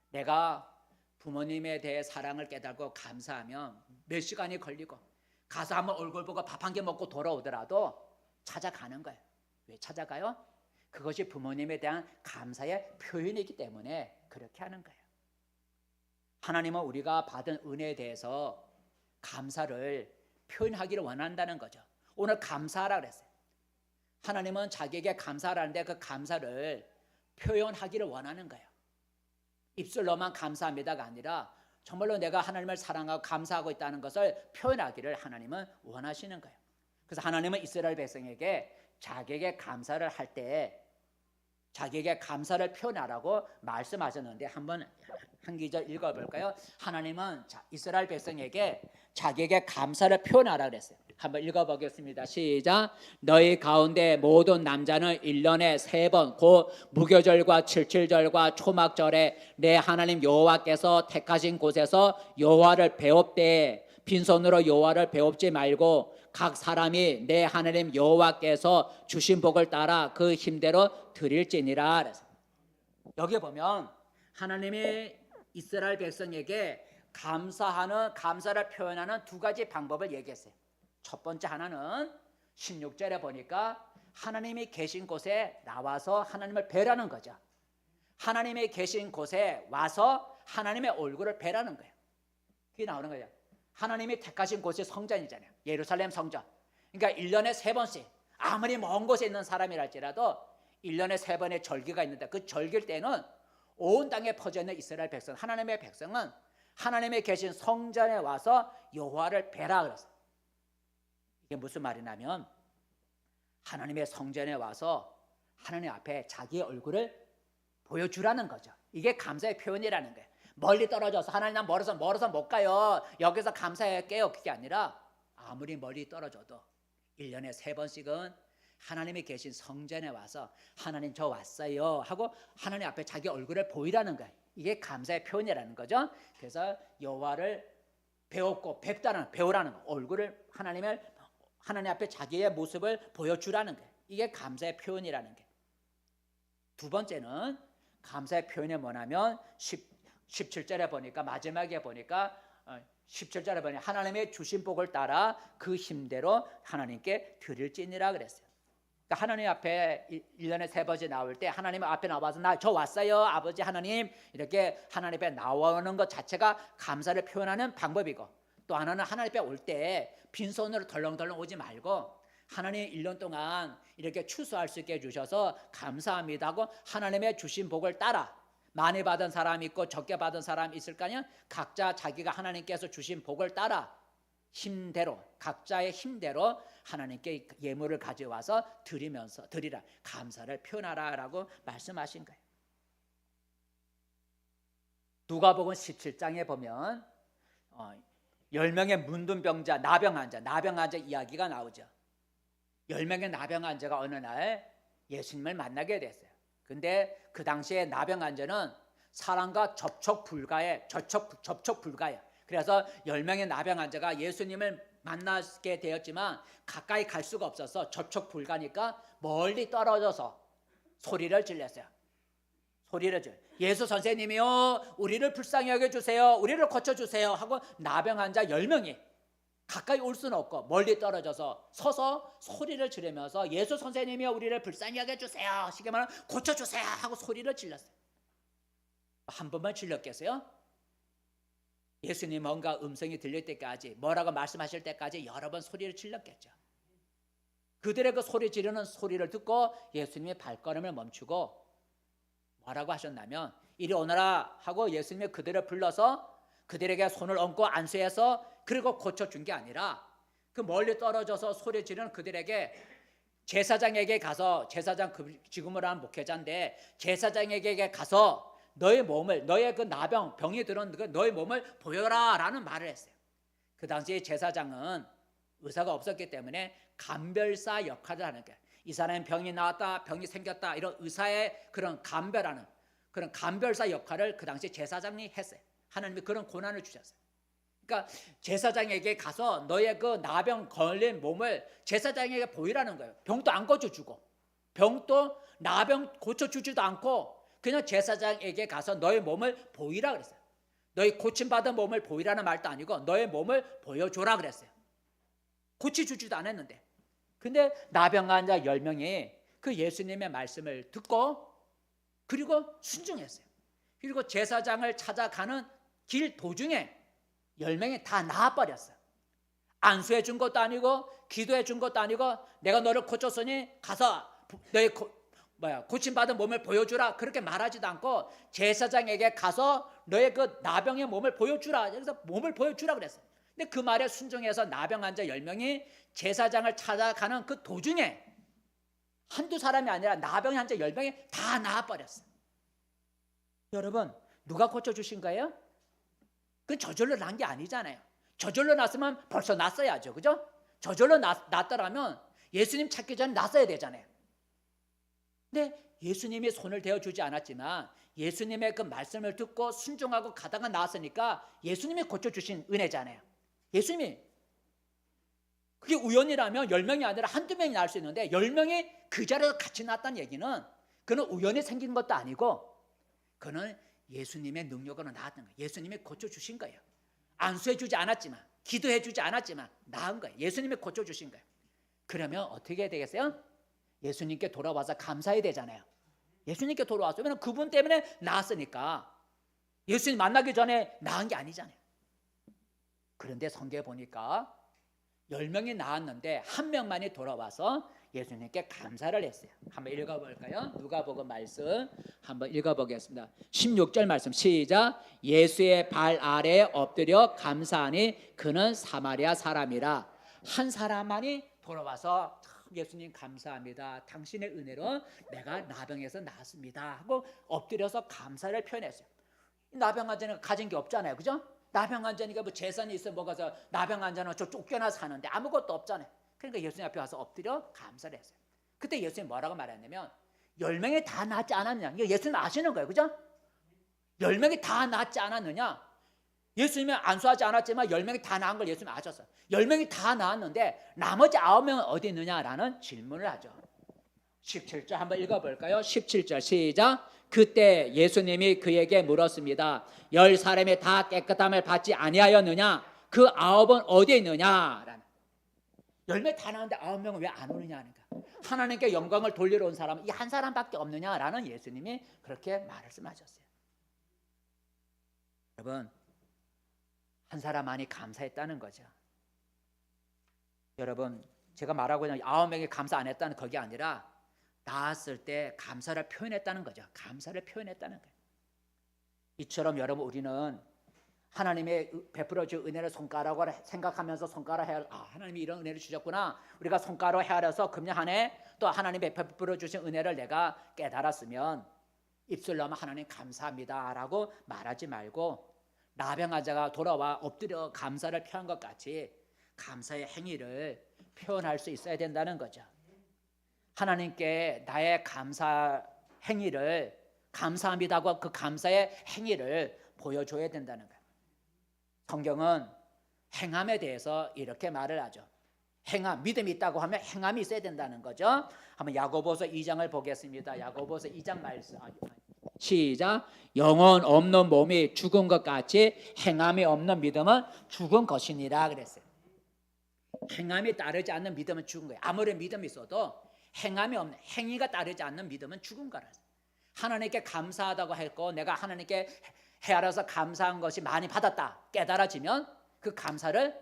내가 부모님에 대해 사랑을 깨닫고 감사하면 몇 시간이 걸리고 가서 한번 얼굴 보고 밥 한 개 먹고 돌아오더라도 찾아가는 거예요. 왜 찾아가요? 그것이 부모님에 대한 감사의 표현이기 때문에 그렇게 하는 거예요. 하나님은 우리가 받은 은혜에 대해서 감사를 표현하기를 원한다는 거죠. 오늘 감사하라 그랬어요. 하나님은 자기에게 감사하라는데 그 감사를 표현하기를 원하는 거예요. 입술로만 감사합니다가 아니라 정말로 내가 하나님을 사랑하고 감사하고 있다는 것을 표현하기를 하나님은 원하시는 거예요. 그래서 하나님은 이스라엘 백성에게 자기에게 감사를 할 때 자기에게 감사를 표현하라고 말씀하셨는데 한번 한 기절 읽어볼까요? 하나님은 이스라엘 백성에게 자기에게 감사를 표현하라 그랬어요. 한번 읽어보겠습니다. 시작. 너희 가운데 모든 남자는 1년에 3번 곧 무교절과 칠칠절과 초막절에 내 하나님 여호와께서 택하신 곳에서 여호와를 배웁되 빈손으로 여호와를 배웁지 말고 각 사람이 내 하나님 여호와께서 주신 복을 따라 그 힘대로 드릴지니라. 여기 보면 하나님이 이스라엘 백성에게 감사를 표현하는 두 가지 방법을 얘기했어요. 첫 번째 하나는 16절에 보니까 하나님이 계신 곳에 나와서 하나님을 뵈라는 거죠. 하나님이 계신 곳에 와서 하나님의 얼굴을 뵈라는 거예요. 그게 나오는 거예요. 하나님이 택하신 곳이 성전이잖아요. 예루살렘 성전. 그러니까 1년에 3번씩 아무리 먼 곳에 있는 사람이랄지라도 1년에 3번의 절기가 있는데 그 절기일 때는 온 땅에 퍼져 있는 이스라엘 백성, 하나님의 백성은 하나님이 계신 성전에 와서 여호와를 뵈라 그랬어요. 이게 무슨 말이냐면 하나님의 성전에 와서 하나님 앞에 자기의 얼굴을 보여주라는 거죠. 이게 감사의 표현이라는 거예요. 멀리 떨어져서 하나님 난 멀어서 못 가요. 여기서 감사할게요. 그게 아니라 아무리 멀리 떨어져도 1년에 3번씩은 하나님이 계신 성전에 와서 하나님 저 왔어요 하고 하나님 앞에 자기 얼굴을 보이라는 거예요. 이게 감사의 표현이라는 거죠. 그래서 여호와를 배우라는 거. 얼굴을 하나님 앞에 자기의 모습을 보여주라는 거예요. 이게 감사의 표현이라는 게. 두 번째는 감사의 표현이 뭐냐면 17절에 보니까 마지막에 보니까 17절에 보니 하나님의 주신 복을 따라 그 힘대로 하나님께 드릴지니라 그랬어요. 그러니까 하나님 앞에 1년에 3번씩 나올 때 하나님 앞에 나와서 나 저 왔어요 아버지 하나님 이렇게 하나님 앞에 나오는 것 자체가 감사를 표현하는 방법이고 또 하나는 하나님 앞에 올 때 빈손으로 덜렁덜렁 오지 말고 하나님 1년 동안 이렇게 추수할 수 있게 해주셔서 감사합니다 하고 하나님의 주신 복을 따라 많이 받은 사람 있고 적게 받은 사람 있을 거 아니야. 각자 자기가 하나님께서 주신 복을 따라 힘대로 각자의 힘대로 하나님께 예물을 가져와서 드리라 감사를 표현하라라고 말씀하신 거예요. 누가복음 17장에 보면 10명의 문둥병자, 나병 환자 이야기가 나오죠. 10명의 나병 환자가 어느 날 예수님을 만나게 됐어요. 근데 그 당시에 나병 환자는 사람과 접촉 불가해. 그래서 10명의 나병 환자가 예수님을 만나게 되었지만 가까이 갈 수가 없어서 접촉 불가니까 멀리 떨어져서 소리를 질렀어요. 예수 선생님이요, 우리를 불쌍히 여겨주세요, 우리를 고쳐주세요 하고 나병 환자 10명이 가까이 올 수는 없고 멀리 떨어져서 서서 소리를 지르면서 예수 선생님이요, 우리를 불쌍히 여겨주세요, 쉽게 말하면 고쳐주세요 하고 소리를 질렀어요. 한 번만 질렀겠어요? 예수님 뭔가 음성이 들릴 때까지, 뭐라고 말씀하실 때까지 여러 번 소리를 질렀겠죠. 그들의 그 소리 지르는 소리를 듣고 예수님이 발걸음을 멈추고 뭐라고 하셨냐면, 이리 오너라 하고 예수님이 그들을 불러서 그들에게 손을 얹고 안수해서 그리고 고쳐준 게 아니라 그 멀리 떨어져서 소리 지르는 그들에게 제사장에게 가서, 제사장 지금을 한 목회자인데 제사장에게 가서 너의 몸을, 너의 그 나병, 병이 들은 너의 몸을 보여라 라는 말을 했어요. 그 당시에 제사장은 의사가 없었기 때문에 간별사 역할을 하는 거예요. 이 사람의 병이 나왔다, 병이 생겼다, 이런 의사의 그런 간별하는 그런 간별사 역할을 그 당시 제사장이 했어요. 하나님이 그런 권한을 주셨어요. 그러니까 제사장에게 가서 너의 그 나병 걸린 몸을 제사장에게 보이라는 거예요. 병도 안 고쳐주고, 병도 나병 고쳐주지도 않고 그냥 제사장에게 가서 너의 몸을 보이라 그랬어요. 너희 고침받은 몸을 보이라는 말도 아니고 너의 몸을 보여줘라 그랬어요. 고쳐주지도 않았는데, 근데 나병 환자 10명이 그 예수님의 말씀을 듣고 그리고 순종했어요. 그리고 제사장을 찾아가는 길 도중에 10명이 다 나아버렸어요. 안수해 준 것도 아니고 기도해 준 것도 아니고 내가 너를 고쳤으니 가서 너의 고침받은 몸을 보여주라 그렇게 말하지도 않고 제사장에게 가서 너의 그 나병의 몸을 보여주라, 그래서 몸을 보여주라 그랬어요. 근데 그 말에 순종해서 나병 환자 10명이 제사장을 찾아가는 그 도중에 한두 사람이 아니라 나병 환자 10명이 다 나아버렸어요. 여러분, 누가 고쳐주신 거예요? 그건 저절로 난 게 아니잖아요. 저절로 났으면 벌써 났어야죠, 그죠? 저절로 났더라면 예수님 찾기 전에 났어야 되잖아요. 근데 예수님이 손을 대어주지 않았지만 예수님의 그 말씀을 듣고 순종하고 가다가 나왔으니까 예수님이 고쳐주신 은혜잖아요. 예수님이, 그게 우연이라면 10명이 아니라 한두 명이 날 수 있는데 10명이 그 자리에서 같이 났다는 얘기는 그는 우연히 생긴 것도 아니고 그는 예수님의 능력으로 나왔던 거예요. 예수님이 고쳐주신 거예요. 안수해주지 않았지만, 기도해주지 않았지만 나은 거예요. 예수님이 고쳐주신 거예요. 그러면 어떻게 해야 되겠어요? 예수님께 돌아와서 감사해야 되잖아요. 예수님께 돌아왔어요. 왜냐하면 그분 때문에 나았으니까. 예수님 만나기 전에 나은 게 아니잖아요. 그런데 성경에 보니까 10명이 나왔는데 한 명만이 돌아와서 예수님께 감사를 했어요. 한번 읽어볼까요? 누가복음 말씀 한번 읽어보겠습니다. 16절 말씀 시작. 예수의 발 아래에 엎드려 감사하니 그는 사마리아 사람이라. 한 사람만이 돌아와서 예수님 감사합니다, 당신의 은혜로 내가 나병에서 나았습니다 하고 엎드려서 감사를 표현했어요. 나병 환자는 가진 게 없잖아요, 그죠? 나병 환자니까 뭐 재산이 있어 뭐가서, 나병 환자는 저 쫓겨나 사는데 아무것도 없잖아요. 그러니까 예수님 앞에 와서 엎드려 감사를 했어요. 그때 예수님 뭐라고 말했냐면 10명이 다 낫지 않았느냐. 이거 예수님 아시는 거예요, 그죠? 10명이 다 낫지 않았느냐. 예수님은 안수하지 않았지만 10명이 다 나은 걸 예수님은 아셨어요. 10명이 다 나았는데 나머지 9명은 어디 있느냐라는 질문을 하죠. 17절 한번 읽어볼까요? 17절 시작. 그때 예수님이 그에게 물었습니다. 10사람이 다 깨끗함을 받지 아니하였느냐? 그 9은 어디에 있느냐? 10명 다 나왔는데 9명은 왜 안 오느냐 하니까 하나님께 영광을 돌리러 온 사람은 이 한 사람밖에 없느냐라는 예수님이 그렇게 말씀하셨어요. 여러분, 한 사람만이 감사했다는 거죠. 여러분, 제가 말하고 있는 9명이 감사 안 했다는 그게 아니라 나았을 때 감사를 표현했다는 거죠. 감사를 표현했다는 거예요. 이처럼 여러분, 우리는 하나님의 베풀어 준 은혜를 손가락으로 생각하면서 손가락 헤아려, 하나님이 이런 은혜를 주셨구나, 우리가 손가락으로 헤아려서 금년 한 해 또 하나님의 베풀어 주신 은혜를 내가 깨달았으면 입술로 하면 하나님 감사합니다 라고 말하지 말고 나병 환자가 돌아와 엎드려 감사를 표한 것 같이 감사의 행위를 표현할 수 있어야 된다는 거죠. 하나님께 나의 감사 행위를 감사합니다고 그 감사의 행위를 보여줘야 된다는 거예요. 성경은 행함에 대해서 이렇게 말을 하죠. 행함, 믿음이 있다고 하면 행함이 있어야 된다는 거죠. 한번 야고보서 2장을 보겠습니다. 야고보서 2장 말씀 시작. 영혼 없는 몸이 죽은 것 같이 행함이 없는 믿음은 죽은 것이니라 그랬어요. 행함이 따르지 않는 믿음은 죽은 거예요. 아무리 믿음이 있어도 행함이 없는, 행위가 따르지 않는 믿음은 죽은 거라. 하나님께 감사하다고 했고 내가 하나님께 헤아려서 감사한 것이 많이 받았다 깨달아지면 그 감사를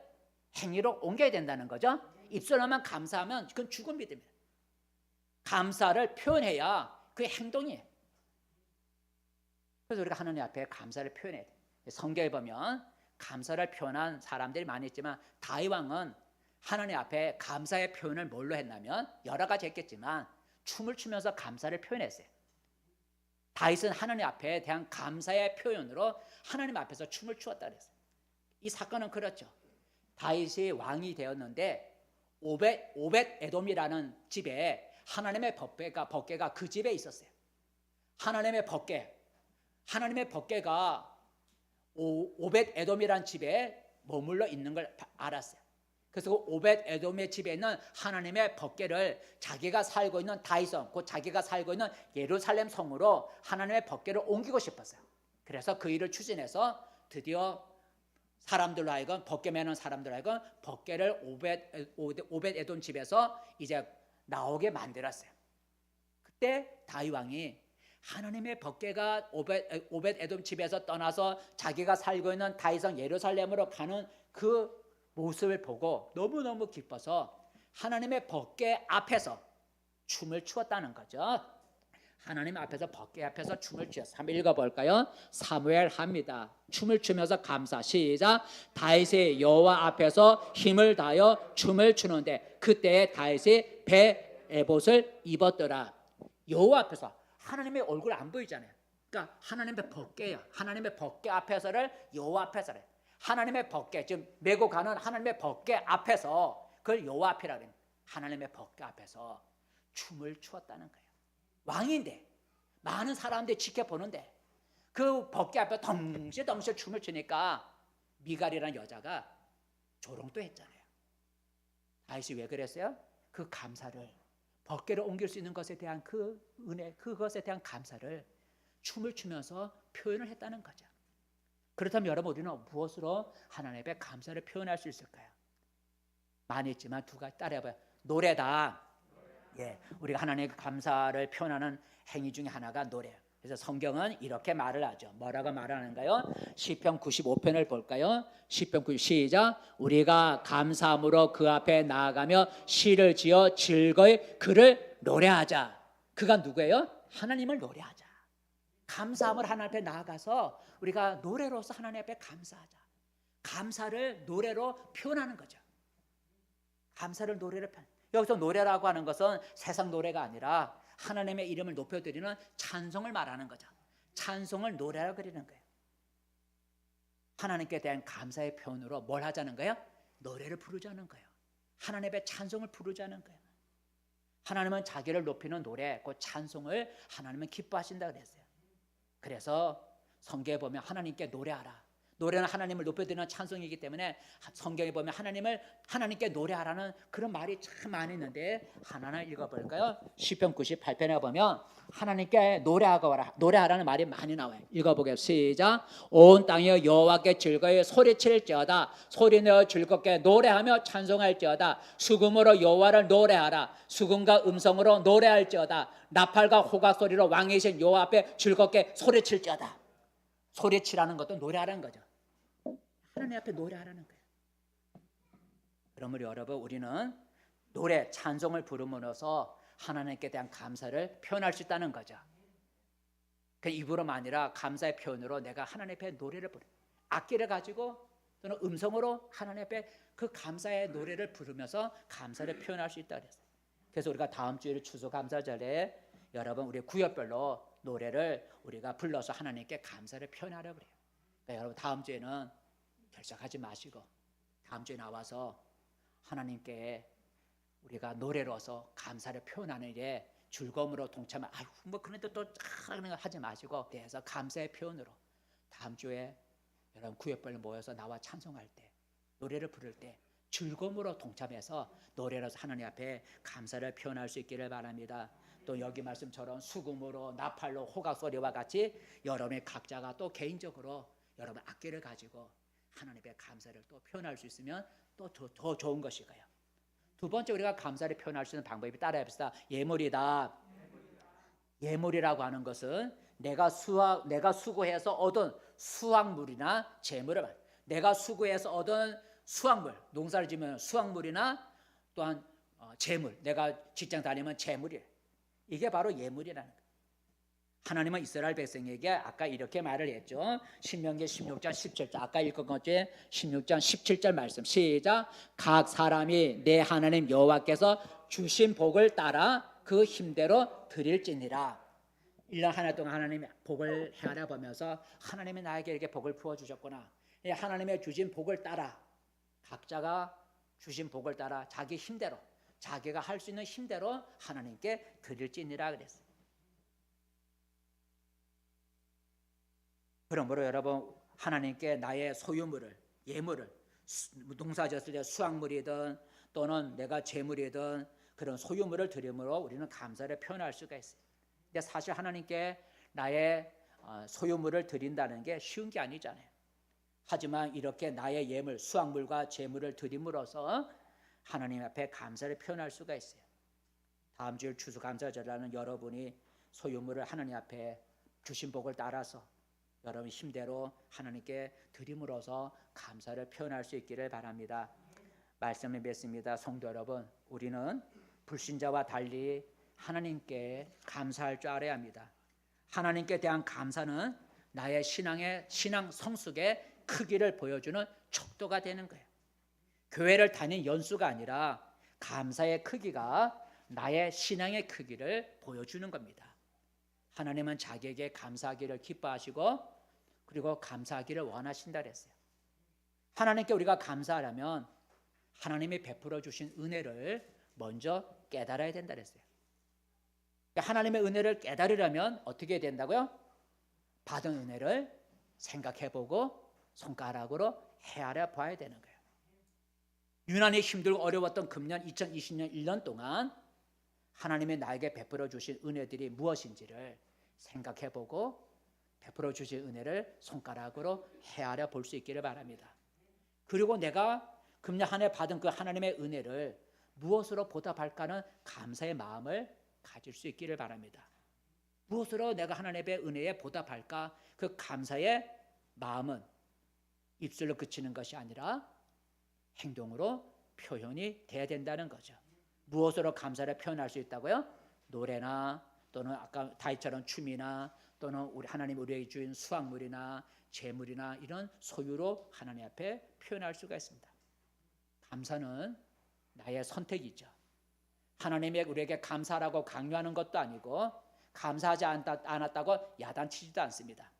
행위로 옮겨야 된다는 거죠. 입술로만 감사하면 그건 죽은 믿음이에요. 감사를 표현해야 그게 행동이에요. 그래서 우리가 하나님 앞에 감사를 표현해야 돼요. 성경에 보면 감사를 표현한 사람들이 많이 있지만 다윗 왕은 하나님 앞에 감사의 표현을 뭘로 했냐면 여러 가지 했겠지만 춤을 추면서 감사를 표현했어요. 다윗은 하나님 앞에 대한 감사의 표현으로 하나님 앞에서 춤을 추었다 그랬어요. 이 사건은 그렇죠. 다윗이 왕이 되었는데 오벳 에돔이라는 집에 하나님의 법궤가 그 집에 있었어요. 하나님의 법궤가 오벳 에돔이라는 집에 머물러 있는 걸 알았어요. 그래서 그 오벳 에돔의 집에 있는 하나님의 법궤를 자기가 살고 있는 다윗성, 곧 자기가 살고 있는 예루살렘 성으로 하나님의 법궤를 옮기고 싶었어요. 그래서 그 일을 추진해서 드디어 사람들로 하여금 법궤 매는 사람들로 하여금 법궤를 오벳 에돔 집에서 이제 나오게 만들었어요. 그때 다윗 왕이 하나님의 법궤가 오벳 에돔 집에서 떠나서 자기가 살고 있는 다윗성 예루살렘으로 가는 그 모습을 보고 너무너무 기뻐서 하나님의 법궤 앞에서 춤을 추었다는 거죠. 하나님 앞에서 법궤 앞에서 춤을 추었어요. 한번 읽어볼까요? 사무엘 합니다. 춤을 추면서 감사. 시작. 다윗이 여호와 앞에서 힘을 다하여 춤을 추는데 그때 다윗이 배 에봇을 입었더라. 여호와 앞에서 하나님의 얼굴 안 보이잖아요. 그러니까 하나님의 법궤야. 하나님의 법궤 앞에서를 여호와 앞에서래. 하나님의 법궤, 지금 메고 가는 하나님의 법궤 앞에서 그걸 여호와 앞이라 그래요. 하나님의 법궤 앞에서 춤을 추었다는 거예요. 왕인데 많은 사람들이 지켜보는데 그 법궤 앞에 덩실덩실 춤을 추니까 미갈이라는 여자가 조롱도 했잖아요. 다윗이 왜 그랬어요? 그 감사를, 법궤를 옮길 수 있는 것에 대한 그 은혜, 그것에 대한 감사를 춤을 추면서 표현을 했다는 거죠. 그렇다면 여러분 우리는 무엇으로 하나님 앞에 감사를 표현할 수 있을까요? 많이 있지만 두 가지 따라해봐요. 노래다. 예, 우리가 하나님께 감사를 표현하는 행위 중에 하나가 노래예요. 그래서 성경은 이렇게 말을 하죠. 뭐라고 말하는가요? 시편 95편을 볼까요? 시편 90 시작. 우리가 감사함으로 그 앞에 나아가며 시를 지어 즐거이 그를 노래하자. 그가 누구예요? 하나님을 노래하자. 감사함을 하나님 앞에 나아가서 우리가 노래로서 하나님 앞에 감사하자. 감사를 노래로 표현하는 거죠. 감사를 노래로 표현. 여기서 노래라고 하는 것은 세상 노래가 아니라 하나님의 이름을 높여드리는 찬송을 말하는 거죠. 찬송을 노래라고 그리는 거예요. 하나님께 대한 감사의 표현으로 뭘 하자는 거예요? 노래를 부르자는 거예요. 하나님의 찬송을 부르자는 거예요. 하나님은 자기를 높이는 노래, 그 찬송을 하나님은 기뻐하신다 그랬어요. 그래서 성경에 보면 하나님께 노래하라. 노래는 하나님을 높여드리는 찬송이기 때문에 성경에 보면 하나님께 노래하라는 그런 말이 참 많이 있는데 하나는 읽어볼까요? 시편 98편에 보면 하나님께 노래하라는 말이 많이 나와요. 읽어보겠습니다. 시작. 온 땅이 여호와께 즐거이 소리칠지어다. 소리내어 즐겁게 노래하며 찬송할지어다. 수금으로 여호와를 노래하라. 수금과 음성으로 노래할지어다. 나팔과 호각 소리로 왕이신 여호와 앞에 즐겁게 소리칠지어다. 소리치라는 것도 노래하라는 거죠. 하나님 앞에 노래하라는 거예요. 그러므로 여러분 우리는 노래, 찬송을 부름으로써 하나님께 대한 감사를 표현할 수 있다는 거죠. 그 입으로만 아니라 감사의 표현으로 내가 하나님 앞에 노래를 부르, 악기를 가지고 또는 음성으로 하나님 앞에 그 감사의 노래를 부르면서 감사를 표현할 수 있다 그랬어요. 그래서 우리가 다음 주일 추수감사절에 여러분 우리 구역별로 노래를 우리가 불러서 하나님께 감사를 표현하려고 그래요. 그러니까 여러분 다음 주에는 결석하지 마시고 다음 주에 나와서 하나님께 우리가 노래로서 감사를 표현하는 일에 즐거움으로 동참을 아유 뭐 그런데 또 그런 거 하지 마시고 그래서 감사의 표현으로 다음 주에 여러분 구역별로 모여서 나와 찬송할 때 노래를 부를 때 즐거움으로 동참해서 노래로서 하나님 앞에 감사를 표현할 수 있기를 바랍니다. 또 여기 말씀처럼 수금으로 나팔로 호각 소리와 같이 여러분의 각자가 또 개인적으로 여러분 악기를 가지고 하나님의 감사를 또 표현할 수 있으면 또 더 좋은 것이고요. 두 번째 우리가 감사를 표현할 수 있는 방법이 따라해봅시다. 예물이다. 예물이라고 하는 것은 내가 수고해서 얻은 수확물이나 재물을 내가 수고해서 얻은 수확물, 농사를 지으면 수확물이나 또한 재물, 내가 직장 다니면 재물이에요. 이게 바로 예물이라는 거예요. 하나님은 이스라엘 백성에게 아까 이렇게 말을 했죠. 신명기 16장 17절 아까 읽은 것에 16장 17절 말씀 시작. 각 사람이 내 하나님 여호와께서 주신 복을 따라 그 힘대로 드릴지니라. 1년 한 해 동안 하나님의 복을 헤아려 보면서 하나님이 나에게 이렇게 복을 부어주셨구나. 하나님의 주신 복을 따라 각자가 주신 복을 따라 자기 힘대로 자기가 할 수 있는 힘대로 하나님께 드릴지니라 그랬어요. 그러므로 여러분 하나님께 나의 소유물을 예물을 농사졌을 때 수확물이든 또는 내가 재물이든 그런 소유물을 드림으로 우리는 감사를 표현할 수가 있어요. 근데 사실 하나님께 나의 소유물을 드린다는 게 쉬운 게 아니잖아요. 하지만 이렇게 나의 예물 수확물과 재물을 드림으로써 하나님 앞에 감사를 표현할 수가 있어요. 다음 주일 추수감사절에는 여러분이 소유물을 하나님 앞에 주신 복을 따라서 여러분 힘대로 하나님께 드림으로써 감사를 표현할 수 있기를 바랍니다. 말씀을 맺습니다. 성도 여러분, 우리는 불신자와 달리 하나님께 감사할 줄 알아야 합니다. 하나님께 대한 감사는 나의 신앙 성숙의 크기를 보여주는 척도가 되는 거예요. 교회를 다닌 연수가 아니라 감사의 크기가 나의 신앙의 크기를 보여주는 겁니다. 하나님은 자기에게 감사하기를 기뻐하시고 그리고 감사하기를 원하신다 그랬어요. 하나님께 우리가 감사하려면 하나님이 베풀어 주신 은혜를 먼저 깨달아야 된다 그랬어요. 하나님의 은혜를 깨달으려면 어떻게 된다고요? 받은 은혜를 생각해보고 손가락으로 헤아려 봐야 되는 거예요. 유난히 힘들고 어려웠던 금년 2020년 1년 동안 하나님이 나에게 베풀어 주신 은혜들이 무엇인지를 생각해보고 베풀어 주신 은혜를 손가락으로 헤아려 볼 수 있기를 바랍니다. 그리고 내가 금년 한 해 받은 그 하나님의 은혜를 무엇으로 보답할까는 감사의 마음을 가질 수 있기를 바랍니다. 무엇으로 내가 하나님의 은혜에 보답할까? 그 감사의 마음은 입술로 그치는 것이 아니라 행동으로 표현이 돼야 된다는 거죠. 무엇으로 감사를 표현할 수 있다고요? 노래나 또는 아까 다윗처럼 춤이나 또는 우리 하나님 우리에게 주신 수확물이나 재물이나 이런 소유로 하나님 앞에 표현할 수가 있습니다. 감사는 나의 선택이죠. 하나님이 우리에게 감사라고 강요하는 것도 아니고 감사하지 않았다고 야단치지도 않습니다.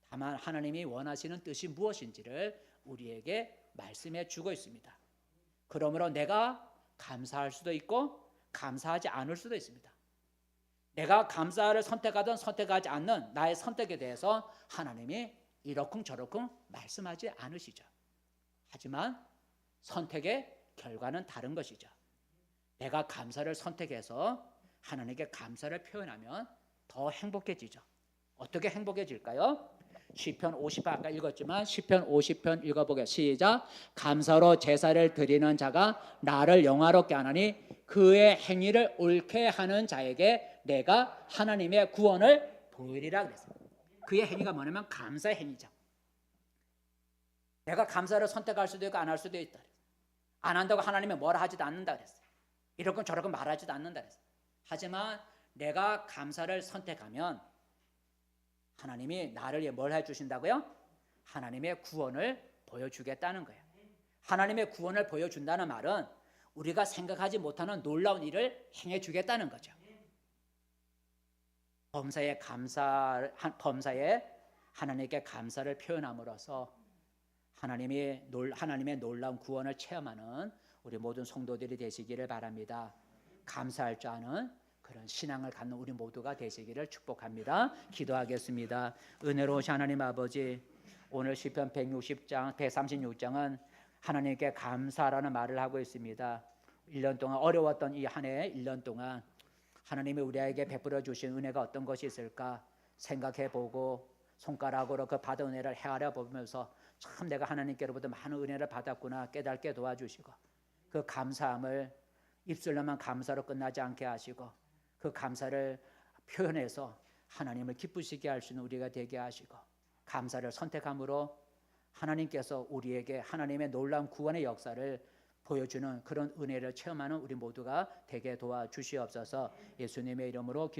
다만 하나님이 원하시는 뜻이 무엇인지를 우리에게 말씀해 주고 있습니다. 그러므로 내가 감사할 수도 있고 감사하지 않을 수도 있습니다. 내가 감사를 선택하든 선택하지 않는 나의 선택에 대해서 하나님이 이러쿵저러쿵 말씀하지 않으시죠. 하지만 선택의 결과는 다른 것이죠. 내가 감사를 선택해서 하나님께 감사를 표현하면 더 행복해지죠. 어떻게 행복해질까요? 시편 50편 아까 읽었지만 시편 50편 읽어보게 시작. 감사로 제사를 드리는 자가 나를 영화롭게 하나니 그의 행위를 옳게 하는 자에게 내가 하나님의 구원을 보이리라 그랬어요. 그의 행위가 뭐냐면 감사의 행위죠. 내가 감사를 선택할 수도 있고 안 할 수도 있다. 안 한다고 하나님이 뭐라 하지도 않는다 그랬어요. 이렇건 저렇건 말하지도 않는다 그랬어요. 하지만 내가 감사를 선택하면 하나님이 나를 뭘 해주신다고요? 하나님의 구원을 보여주겠다는 거예요. 하나님의 구원을 보여준다는 말은 우리가 생각하지 못하는 놀라운 일을 행해주겠다는 거죠. 범사에 하나님께 감사를 표현함으로써 하나님의 놀라운 구원을 체험하는 우리 모든 성도들이 되시기를 바랍니다. 감사할 줄 아는 그런 신앙을 갖는 우리 모두가 되시기를 축복합니다. 기도하겠습니다. 은혜로우신 하나님 아버지, 오늘 시편 160장, 136장은 하나님께 감사라는 말을 하고 있습니다. 1년 동안 어려웠던 이 한 해 1년 동안 하나님이 우리에게 베풀어 주신 은혜가 어떤 것이 있을까 생각해보고 손가락으로 그 받은 은혜를 헤아려 보면서 참 내가 하나님께로부터 많은 은혜를 받았구나 깨닫게 도와주시고, 그 감사함을 입술로만 감사로 끝나지 않게 하시고 그 감사를 표현해서 하나님을 기쁘시게 할 수 있는 우리가 되게 하시고, 감사를 선택함으로 하나님께서 우리에게 하나님의 놀라운 구원의 역사를 보여주는 그런 은혜를 체험하는 우리 모두가 되게 도와주시옵소서. 예수님의 이름으로